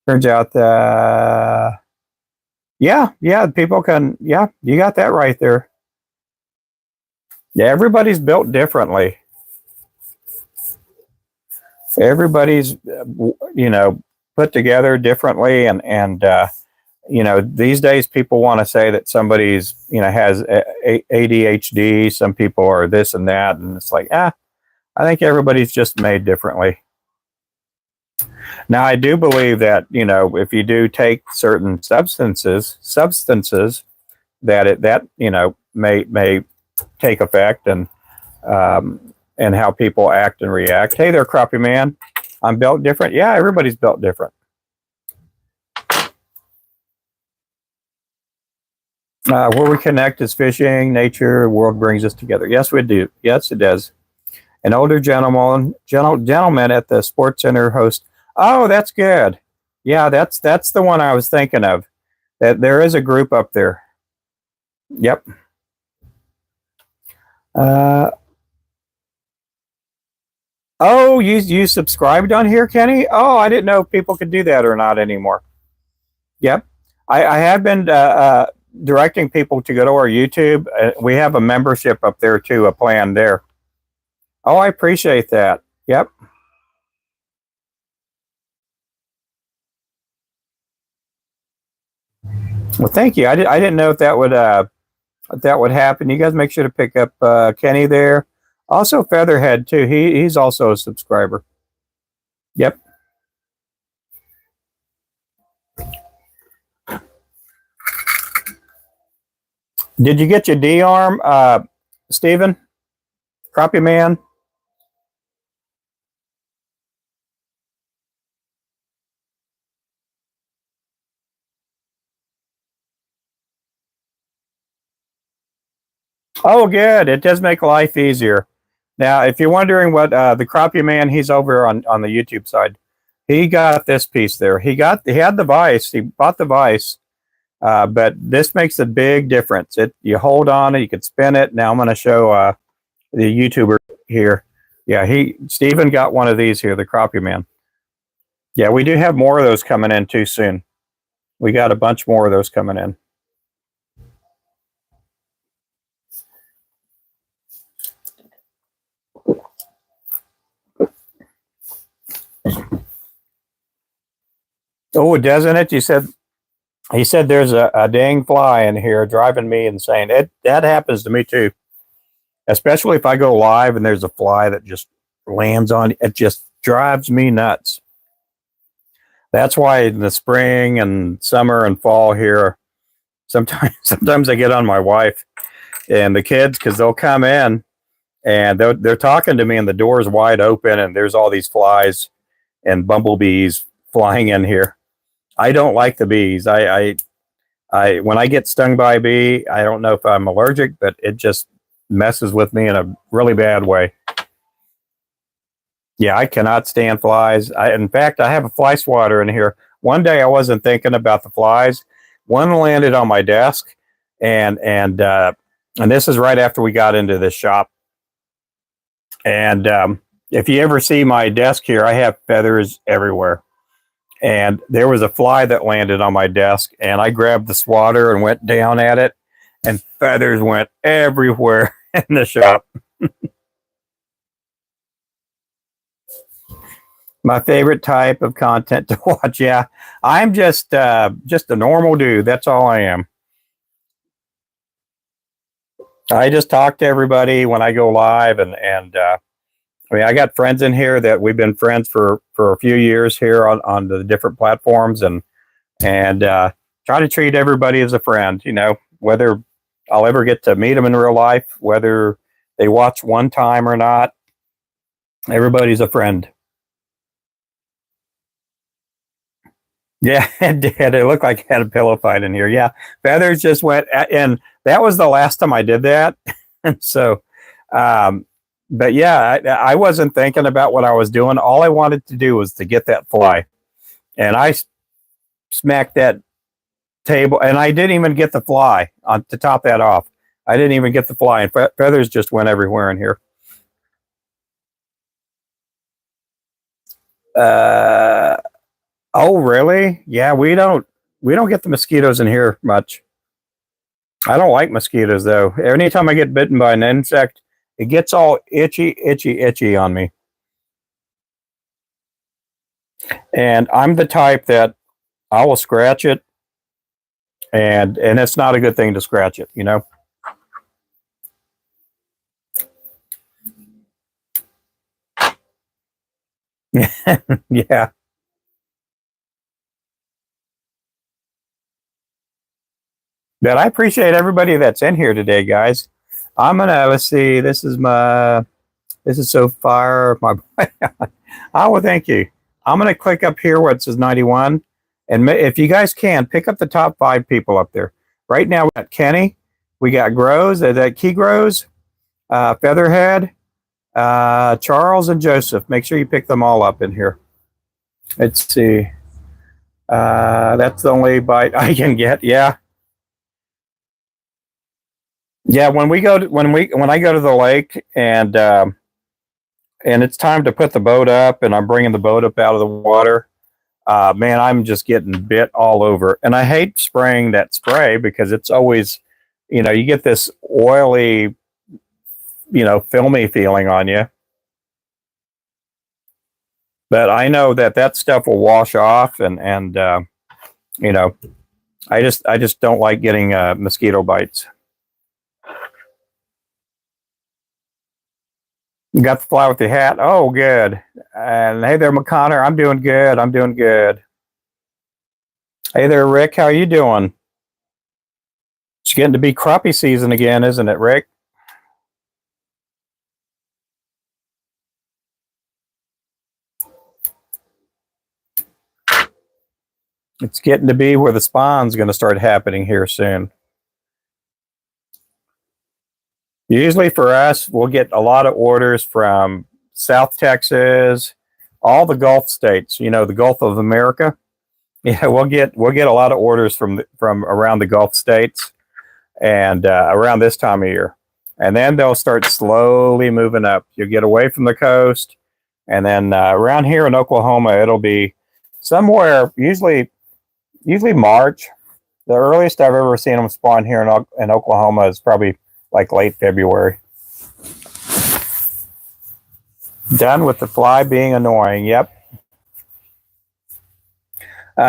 Turns out yeah, people can, yeah, you got that right there. Yeah, everybody's built differently. Everybody's, put together differently. And these days people want to say that somebody's, has ADHD. Some people are this and that. And it's like, I think everybody's just made differently. Now, I do believe that, if you do take certain substances that may take effect, and how people act and react. Hey there, Crappie Man. I'm built different. Yeah, everybody's built different. Where we connect is fishing, nature, the world brings us together. Yes, we do. Yes, it does. An older gentleman at the Sports Center host. Oh, that's good. Yeah, that's the one I was thinking of. That there is a group up there. Yep. Oh, you subscribed on here, Kenny? Oh, I didn't know if people could do that or not anymore. Yep. I have been directing people to go to our YouTube. We have a membership up there too, a plan there. Oh, I appreciate that. Yep. Well, thank you. I didn't know if that would happen. You guys make sure to pick up Kenny there. Also Featherhead too. He's also a subscriber. Yep. Did you get your D-arm, Steven? Crappie Man? Oh, good. It does make life easier. Now, if you're wondering what the Crappie Man, he's over on the YouTube side. He got this piece there. He had the vise. He bought the vise, but this makes a big difference. You hold on it, you can spin it. Now I'm going to show the YouTuber here. Yeah, Steven got one of these here, the Crappie Man. Yeah, we do have more of those coming in too soon. We got a bunch more of those coming in. Oh, doesn't it? He said there's a dang fly in here driving me insane. That happens to me too. Especially if I go live and there's a fly that just lands on it, just drives me nuts. That's why in the spring and summer and fall here, sometimes I get on my wife and the kids, because they'll come in and they're talking to me and the door's wide open and there's all these flies and bumblebees flying in here. I don't like the bees. I when I get stung by a bee, I don't know if I'm allergic, but it just messes with me in a really bad way. Yeah, I cannot stand flies. In fact, I have a fly swatter in here. One day I wasn't thinking about the flies. One landed on my desk, and this is right after we got into this shop. And if you ever see my desk here, I have feathers everywhere. And there was a fly that landed on my desk, and I grabbed the swatter and went down at it, and feathers went everywhere in the shop. My favorite type of content to watch. Yeah, I'm just a normal dude. That's all I am. I just talk to everybody when I go live, and I mean, I got friends in here that we've been friends for a few years here on the different platforms, and try to treat everybody as a friend. Whether I'll ever get to meet them in real life, whether they watch one time or not. Everybody's a friend. Yeah, it did. It looked like it had a pillow fight in here. Yeah, feathers just went, and that was the last time I did that. So, um, but yeah, I wasn't thinking about what I was doing. All I wanted to do was to get that fly, and I smacked that table, and I didn't even get the fly on to top that off. I didn't even get the fly, and feathers just went everywhere in here. Oh, really? Yeah, we don't get the mosquitoes in here much. I don't like mosquitoes though. Anytime I get bitten by an insect, it gets all itchy, itchy, itchy on me. And I'm the type that I will scratch it, and it's not a good thing to scratch it, you know. Yeah. But I appreciate everybody that's in here today, guys. I'm gonna let's see. This is so far. My oh, well, thank you. I'm gonna click up here where it says 91, and if you guys can pick up the top 5 people up there. Right now we got Kenny, we got Grows, that Key Grows, Featherhead, Charles, and Joseph. Make sure you pick them all up in here. Let's see. That's the only bite I can get. Yeah. Yeah, when I go to the lake and it's time to put the boat up, and I'm bringing the boat up out of the water, man, I'm just getting bit all over. And I hate spraying that spray because it's always, you get this oily, filmy feeling on you. But I know that stuff will wash off, and I just don't like getting mosquito bites. You got the fly with the hat. Oh, good. And hey there, McConnor. I'm doing good. I'm doing good. Hey there, Rick. How you doing? It's getting to be crappie season again, isn't it, Rick? It's getting to be where the spawn's going to start happening here soon. Usually for us, we'll get a lot of orders from South Texas, all the Gulf states, the Gulf of America. Yeah, we'll get a lot of orders from around the Gulf states, and around this time of year. And then they'll start slowly moving up. You'll get away from the coast, and then around here in Oklahoma, it'll be somewhere, usually March. The earliest I've ever seen them spawn here in Oklahoma is probably like late February. Done with the fly being annoying. Yep.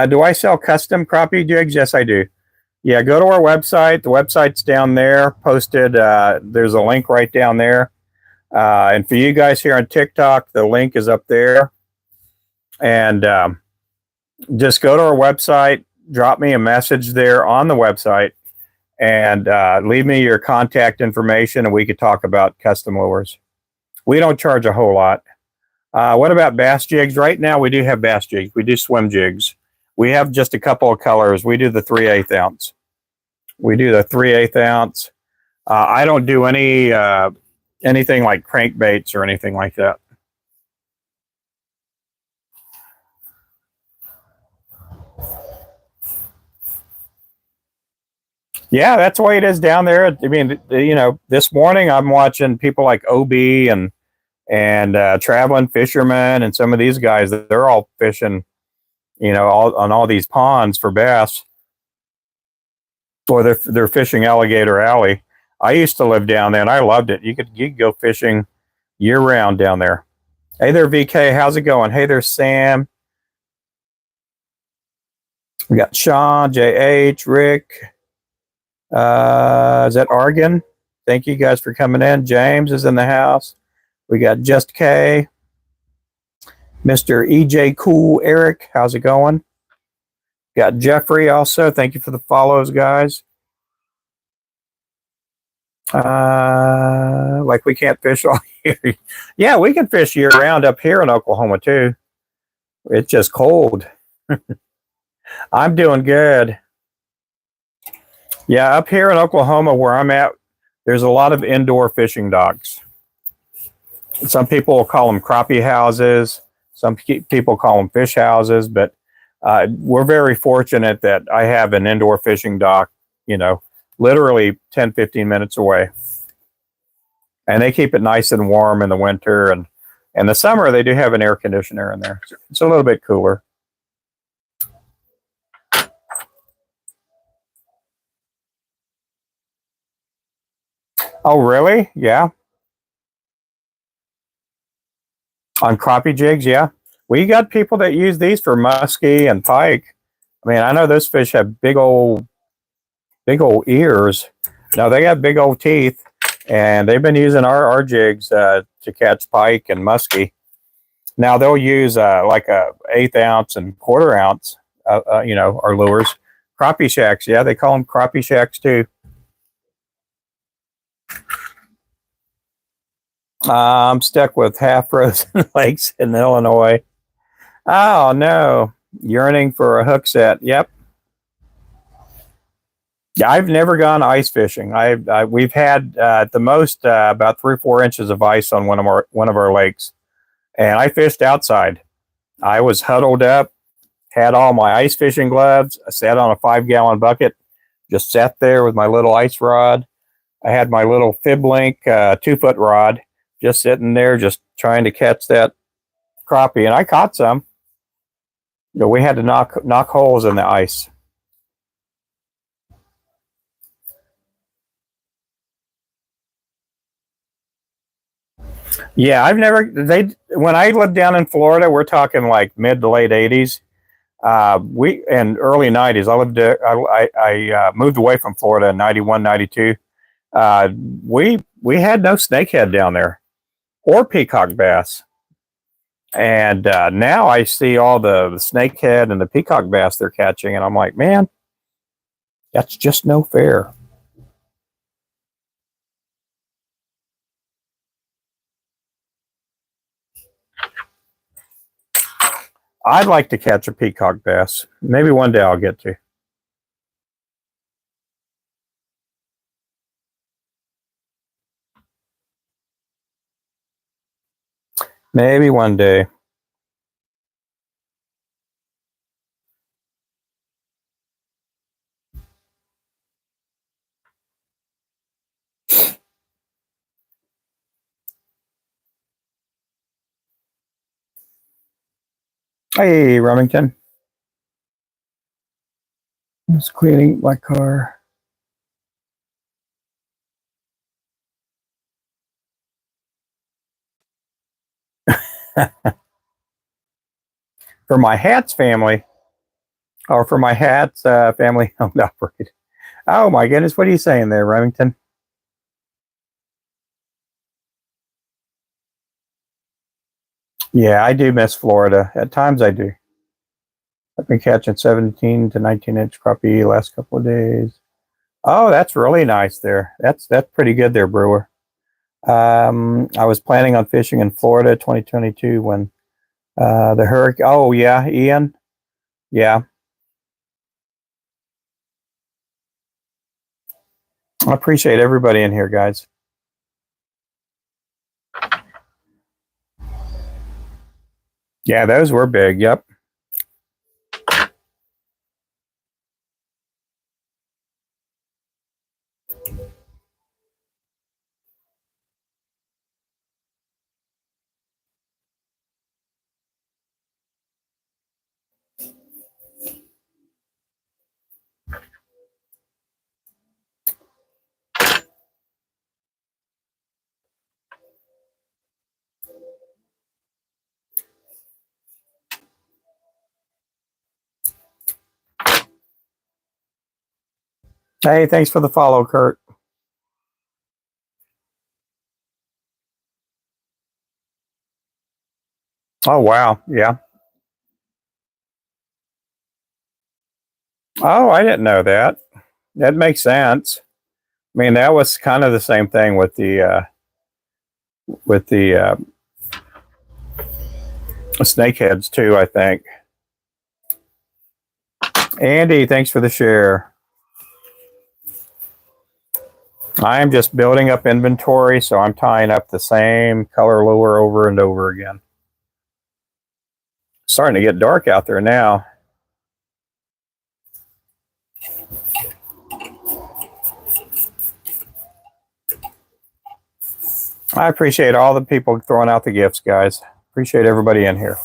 Do I sell custom crappie jigs? Yes, I do. Yeah, go to our website. The website's down there, posted. There's a link right down there. And for you guys here on TikTok, the link is up there. And just go to our website, drop me a message there on the website, and leave me your contact information, and we could talk about custom lures. We don't charge a whole lot. What about bass jigs? Right now, we do have bass jigs. We do swim jigs. We have just a couple of colors. We do the 3/8 ounce. We do the 3/8 ounce. I don't do anything like crankbaits or anything like that. Yeah, that's the way it is down there. I mean, this morning I'm watching people like OB and traveling fishermen and some of these guys. They're all fishing, on all these ponds for bass, or they're fishing Alligator Alley. I used to live down there and I loved it. You could go fishing year round down there. Hey there, VK. How's it going? Hey there, Sam. We got Sean, JH, Rick. Is that Argan? Thank you guys for coming in. James is in the house. We got Just K. Mr. EJ Cool Eric. How's it going? Got Jeffrey also. Thank you for the follows, guys. Like we can't fish all year. Yeah, we can fish year round up here in Oklahoma too. It's just cold. I'm doing good. Yeah, up here in Oklahoma where I'm at, there's a lot of indoor fishing docks. Some people will call them crappie houses. Some people call them fish houses, but we're very fortunate that I have an indoor fishing dock, you know, literally 10, 15 minutes away. And they keep it nice and warm in the winter. And in the summer, they do have an air conditioner in there. It's a little bit cooler. Oh, really? Yeah. On crappie jigs, yeah. We got people that use these for muskie and pike. I mean, I know those fish have big old ears. No, they got big old teeth, and they've been using our jigs to catch pike and muskie. Now they'll use like a 1/8 ounce and 1/4 ounce, you know, our lures. Crappie shacks, yeah, they call them crappie shacks too. I'm stuck with half frozen lakes in Illinois. Oh no, yearning for a hook set. Yep. Yeah, I've never gone ice fishing. We've had at the most about 3 or 4 inches of ice on one of our lakes, and I fished outside. I was huddled up, had all my ice fishing gloves. I sat on a 5 gallon bucket, just sat there with my little ice rod. I had my little fib link 2 foot rod, just sitting there, just trying to catch that crappie, and I caught some. You know, we had to knock holes in the ice. Yeah, I've never they when I lived down in Florida, we're talking like mid to late '80s. We and early '90s. I lived. I moved away from Florida in '91, '92. Uh, we had no snakehead down there or peacock bass, and now I see all the snakehead and the peacock bass they're catching, and I'm like, man, that's just no fair. I'd like to catch a peacock bass. Maybe one day I'll get to. Maybe one day. Hey, Remington. I was cleaning my car. For my hats family, or for my hats family owned operated. Oh my goodness, what are you saying there, Remington? Yeah, I do miss Florida. At times I do. I've been catching 17 to 19-inch crappie last couple of days. Oh, that's really nice there. That's pretty good there, Brewer. I was planning on fishing in Florida 2022 when the hurricane. Oh yeah, Ian. Yeah, I appreciate everybody in here, guys. Yeah, those were big. Yep. Hey, thanks for the follow, Kurt. Oh wow, yeah. Oh, I didn't know that. That makes sense. I mean, that was kind of the same thing with the snakeheads too, I think. Andy, thanks for the share. I am just building up inventory, so I'm tying up the same color lure over and over again. It's starting to get dark out there now. I appreciate all the people throwing out the gifts, guys. Appreciate everybody in here.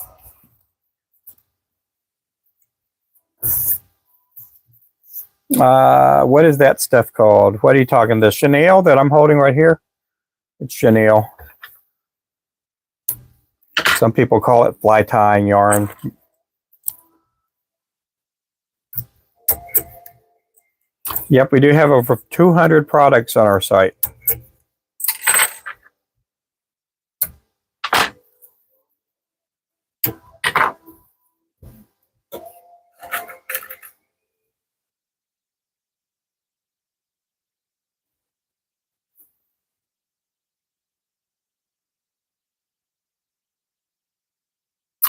What is that stuff called? What are you talking? The chenille that I'm holding right here? It's chenille. Some people call it fly tying yarn. Yep, we do have over 200 products on our site.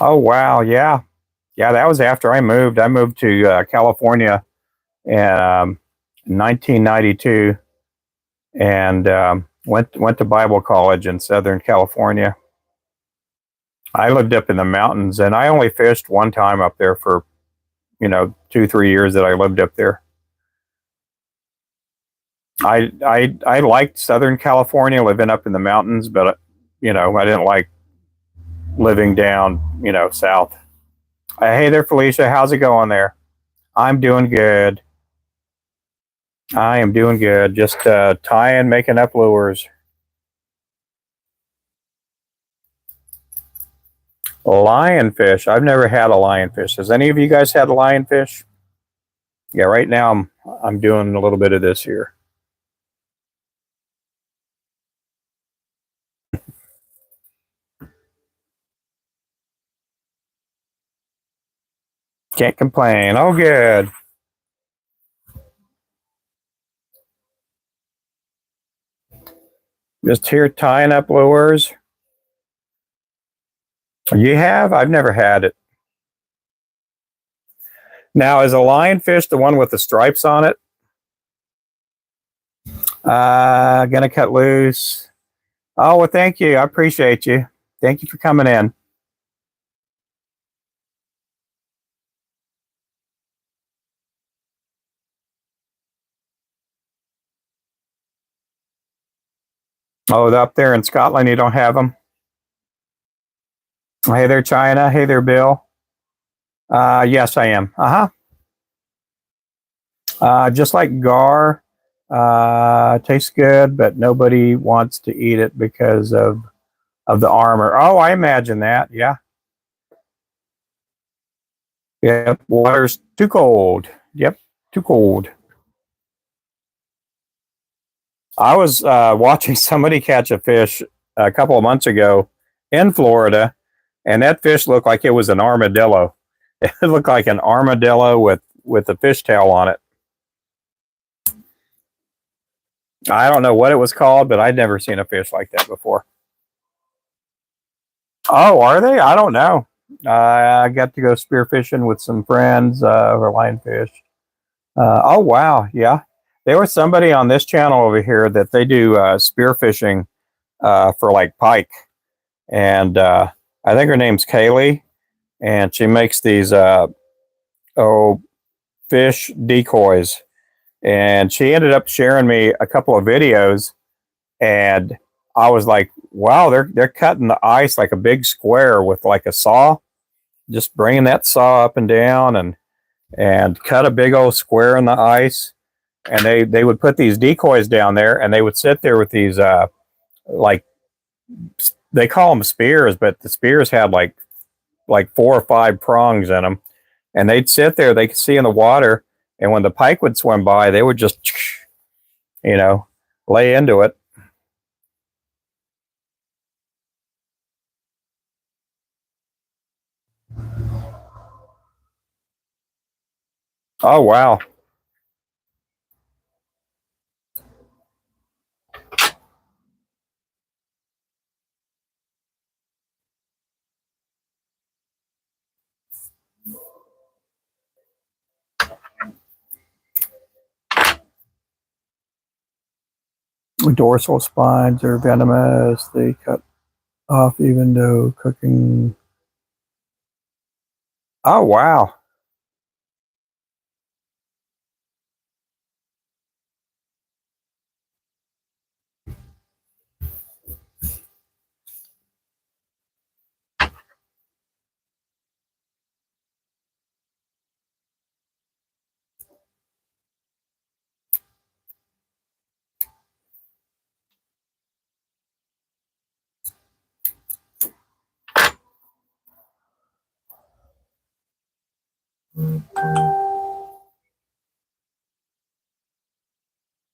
Oh, wow. Yeah. Yeah, that was after I moved. I moved to California in 1992 and went to Bible college in Southern California. I lived up in the mountains, and I only fished one time up there for, 2-3 years that I lived up there. I liked Southern California, living up in the mountains, but I didn't like living down, south. Hey there, Felicia. How's it going there? I'm doing good. I am doing good. Just tying, making up lures. Lionfish. I've never had a lionfish. Has any of you guys had a lionfish? Yeah, right now I'm doing a little bit of this here. Can't complain. Oh, good. Just here tying up lures. You have? I've never had it. Now, is a lionfish the one with the stripes on it? Gonna cut loose. Oh, well, thank you. I appreciate you. Thank you for coming in. Oh, up there in Scotland, you don't have them? Hey there, China. Hey there, Bill. Yes, I am. Just like gar, tastes good, but nobody wants to eat it because of the armor. Oh, I imagine that. Yeah. Yep. Water's too cold. Yep. Too cold. I was watching somebody catch a fish a couple of months ago in Florida, and that fish looked like it was an armadillo. It looked like an armadillo with a fishtail on it. I don't know what it was called, but I'd never seen a fish like that before. Oh, are they? I don't know. I got to go spearfishing with some friends for lionfish. Oh, wow. Yeah. There was somebody on this channel over here that they do spearfishing for like pike. And I think her name's Kaylee. And she makes these fish decoys. And she ended up sharing me a couple of videos. And I was like, wow, they're cutting the ice like a big square with like a saw, just bringing that saw up and down and cut a big old square in the ice. And they would put these decoys down there, and they would sit there with these like, they call them spears, but the spears had like 4 or 5 prongs in them, and they'd sit there. They could see in the water, and when the pike would swim by, they would just lay into it. Oh, wow. Dorsal spines are venomous. They cut off even though cooking. Oh, wow.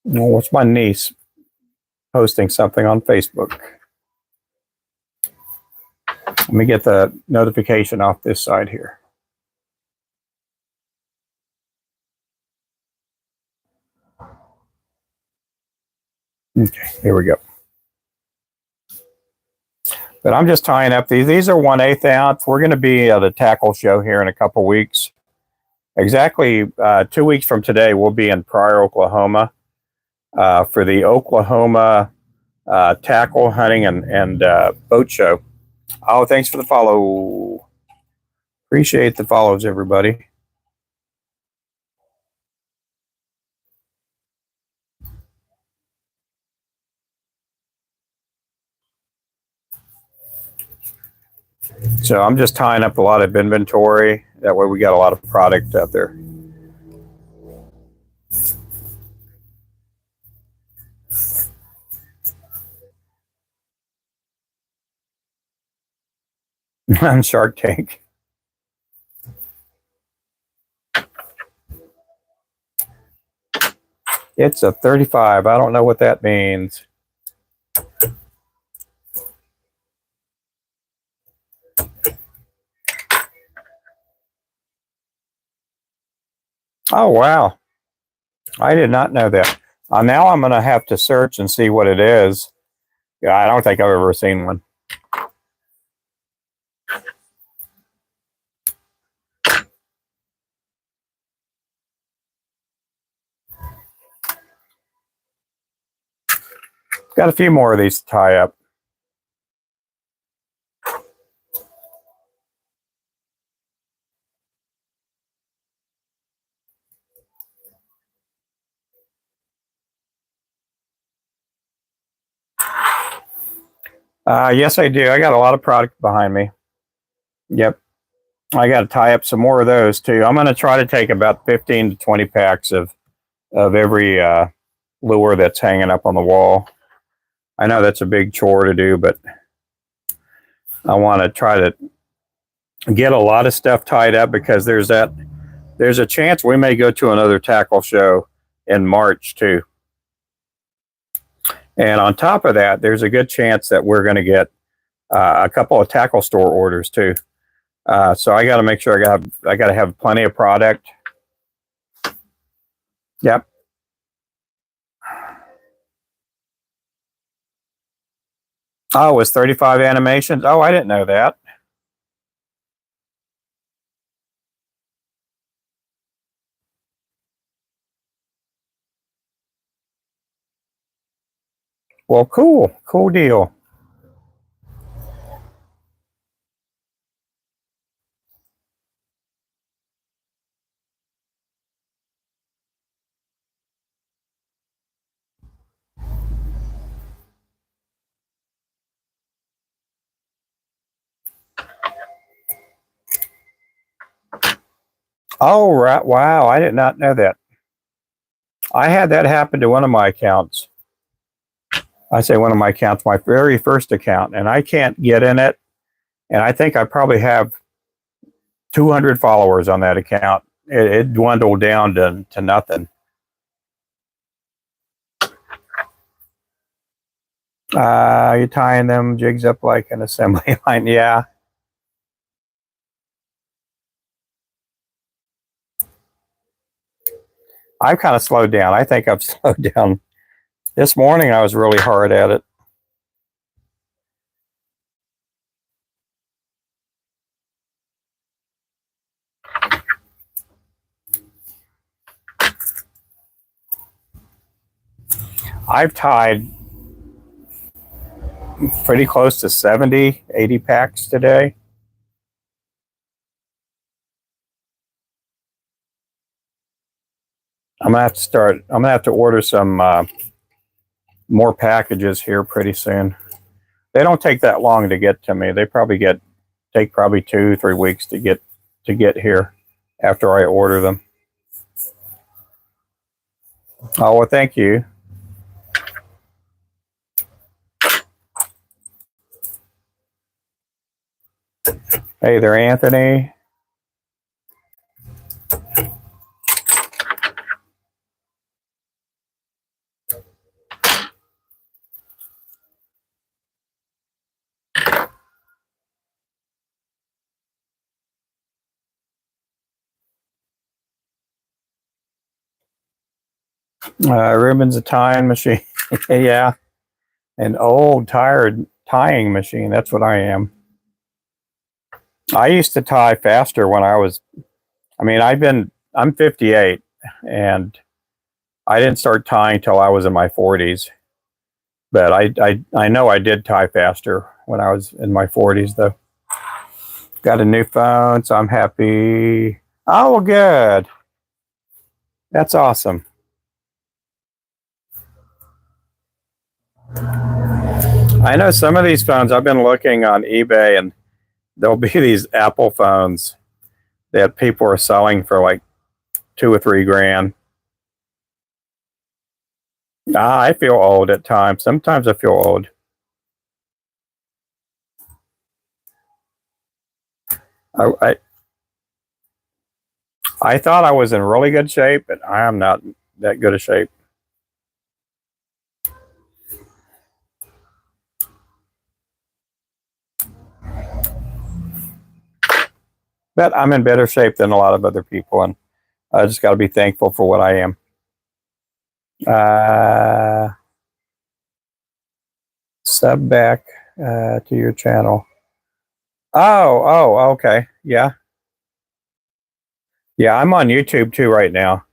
Well, what's my niece posting something on Facebook? Let me get the notification off this side here. Okay, here we go. But I'm just tying up these. These are 1/8 ounce. We're going to be at a tackle show here in a couple weeks. Exactly 2 weeks from today, we'll be in Pryor, Oklahoma, for the Oklahoma tackle hunting and boat show. Oh, thanks for the follow. Appreciate the follows, everybody. So I'm just tying up a lot of inventory. That way we got a lot of product out there. On Shark Tank. It's a 35. I don't know what that means. Oh, wow. I did not know that. Now I'm going to have to search and see what it is. Yeah, I don't think I've ever seen one. Got a few more of these to tie up. Yes, I do. I got a lot of product behind me. Yep. I got to tie up some more of those too. I'm going to try to take about 15 to 20 packs of every lure that's hanging up on the wall. I know that's a big chore to do, but I want to try to get a lot of stuff tied up because there's a chance we may go to another tackle show in March too. And on top of that, there's a good chance that we're going to get a couple of tackle store orders too. So I got to make sure I got to have plenty of product. Yep. Oh, it was 35 animations. Oh, I didn't know that. Well, cool deal. Oh, right. Wow. I did not know that. I had that happen to one of my accounts. I say one of my accounts, my very first account, and I can't get in it. And I think I probably have 200 followers on that account. It dwindled down to nothing. You're tying them jigs up like an assembly line. Yeah. I've kind of slowed down. I think I've slowed down. This morning I was really hard at it. I've tied pretty close to 70, 80 packs today. I'm gonna have to order some more packages here pretty soon. They don't take that long to get to me. They take probably 2-3 weeks to get here after I order them. Oh, well, thank you. Hey there, Anthony. Ruben's a tying machine. Yeah, an old, tired tying machine. That's what I am. I used to tie faster when I'm 58, and I didn't start tying till I was in my 40s. But I know I did tie faster when I was in my 40s, though. Got a new phone, so I'm happy. Oh, well, good. That's awesome. I know some of these phones, I've been looking on eBay, and there'll be these Apple phones that people are selling for like $2 or $3 grand. I feel old at times. Sometimes I feel old. I I thought I was in really good shape, but I am not that good a shape. But I'm in better shape than a lot of other people, and I just got to be thankful for what I am. Sub back to your channel. Oh, okay. Yeah. Yeah, I'm on YouTube too right now.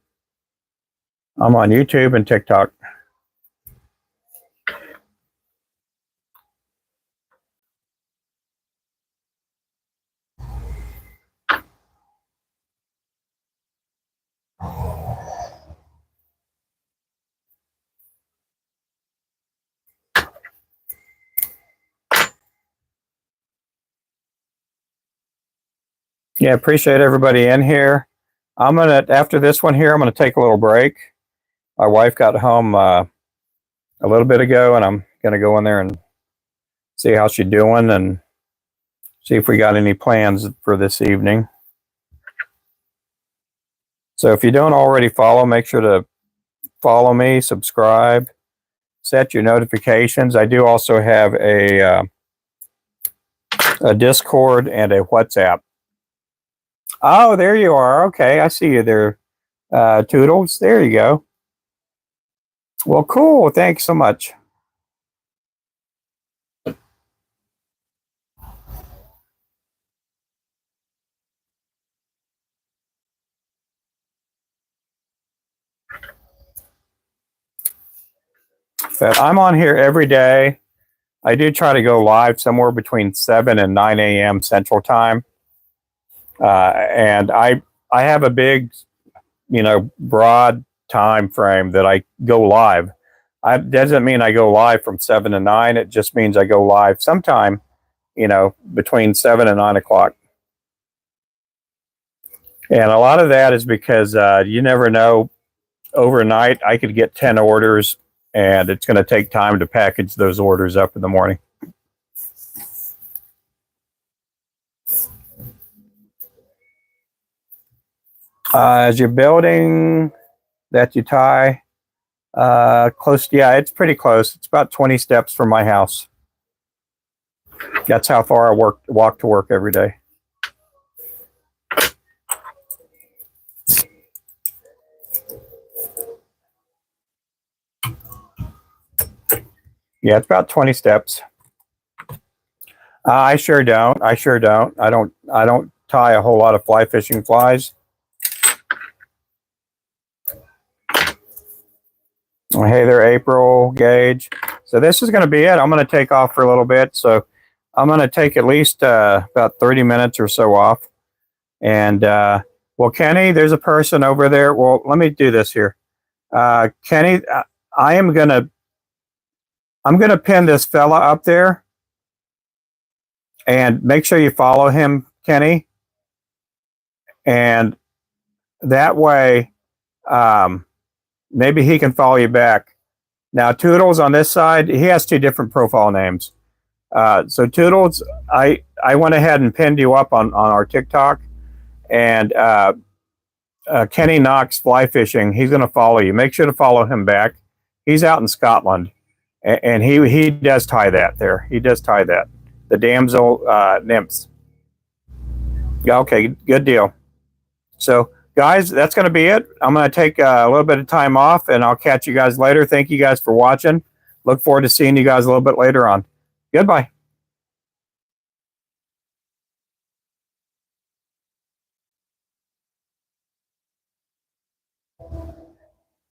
I'm on YouTube and TikTok. Yeah, appreciate everybody in here. After this one here, I'm gonna take a little break. My wife got home a little bit ago, and I'm gonna go in there and see how she's doing and see if we got any plans for this evening. So if you don't already follow, make sure to follow me, subscribe, set your notifications. I do also have a Discord and a WhatsApp. Oh, there you are. Okay, I see you there, Toodles. There you go. Well, cool. Thanks so much. But I'm on here every day. I do try to go live somewhere between 7 and 9 a.m. Central Time. And I have a big, broad time frame that I go live. It doesn't mean I go live from 7 to 9. It just means I go live sometime, between 7 and 9 o'clock. And a lot of that is because you never know. Overnight, I could get 10 orders, and it's going to take time to package those orders up in the morning. As you're building that you tie, close, yeah, it's pretty close. It's about 20 steps from my house. That's how far I walk to work every day. Yeah, it's about 20 steps. I sure don't. I don't tie a whole lot of fly fishing flies. Hey there, April Gage. So this is going to be it. I'm going to take off for a little bit. So I'm going to take at least about 30 minutes or so off. And well, Kenny, there's a person over there. Well, let me do this here. Kenny, I'm going to pin this fella up there. And make sure you follow him, Kenny. And that way, maybe he can follow you back. Now, Toodles on this side, he has 2 different profile names. So Toodles, I went ahead and pinned you up on our TikTok. And Kenny Knox Fly Fishing, he's going to follow you. Make sure to follow him back. He's out in Scotland. And he does tie that there. He does tie that. The damsel nymphs. Okay, good deal. So, guys, that's going to be it. I'm going to take a little bit of time off, and I'll catch you guys later. Thank you guys for watching. Look forward to seeing you guys a little bit later on. Goodbye.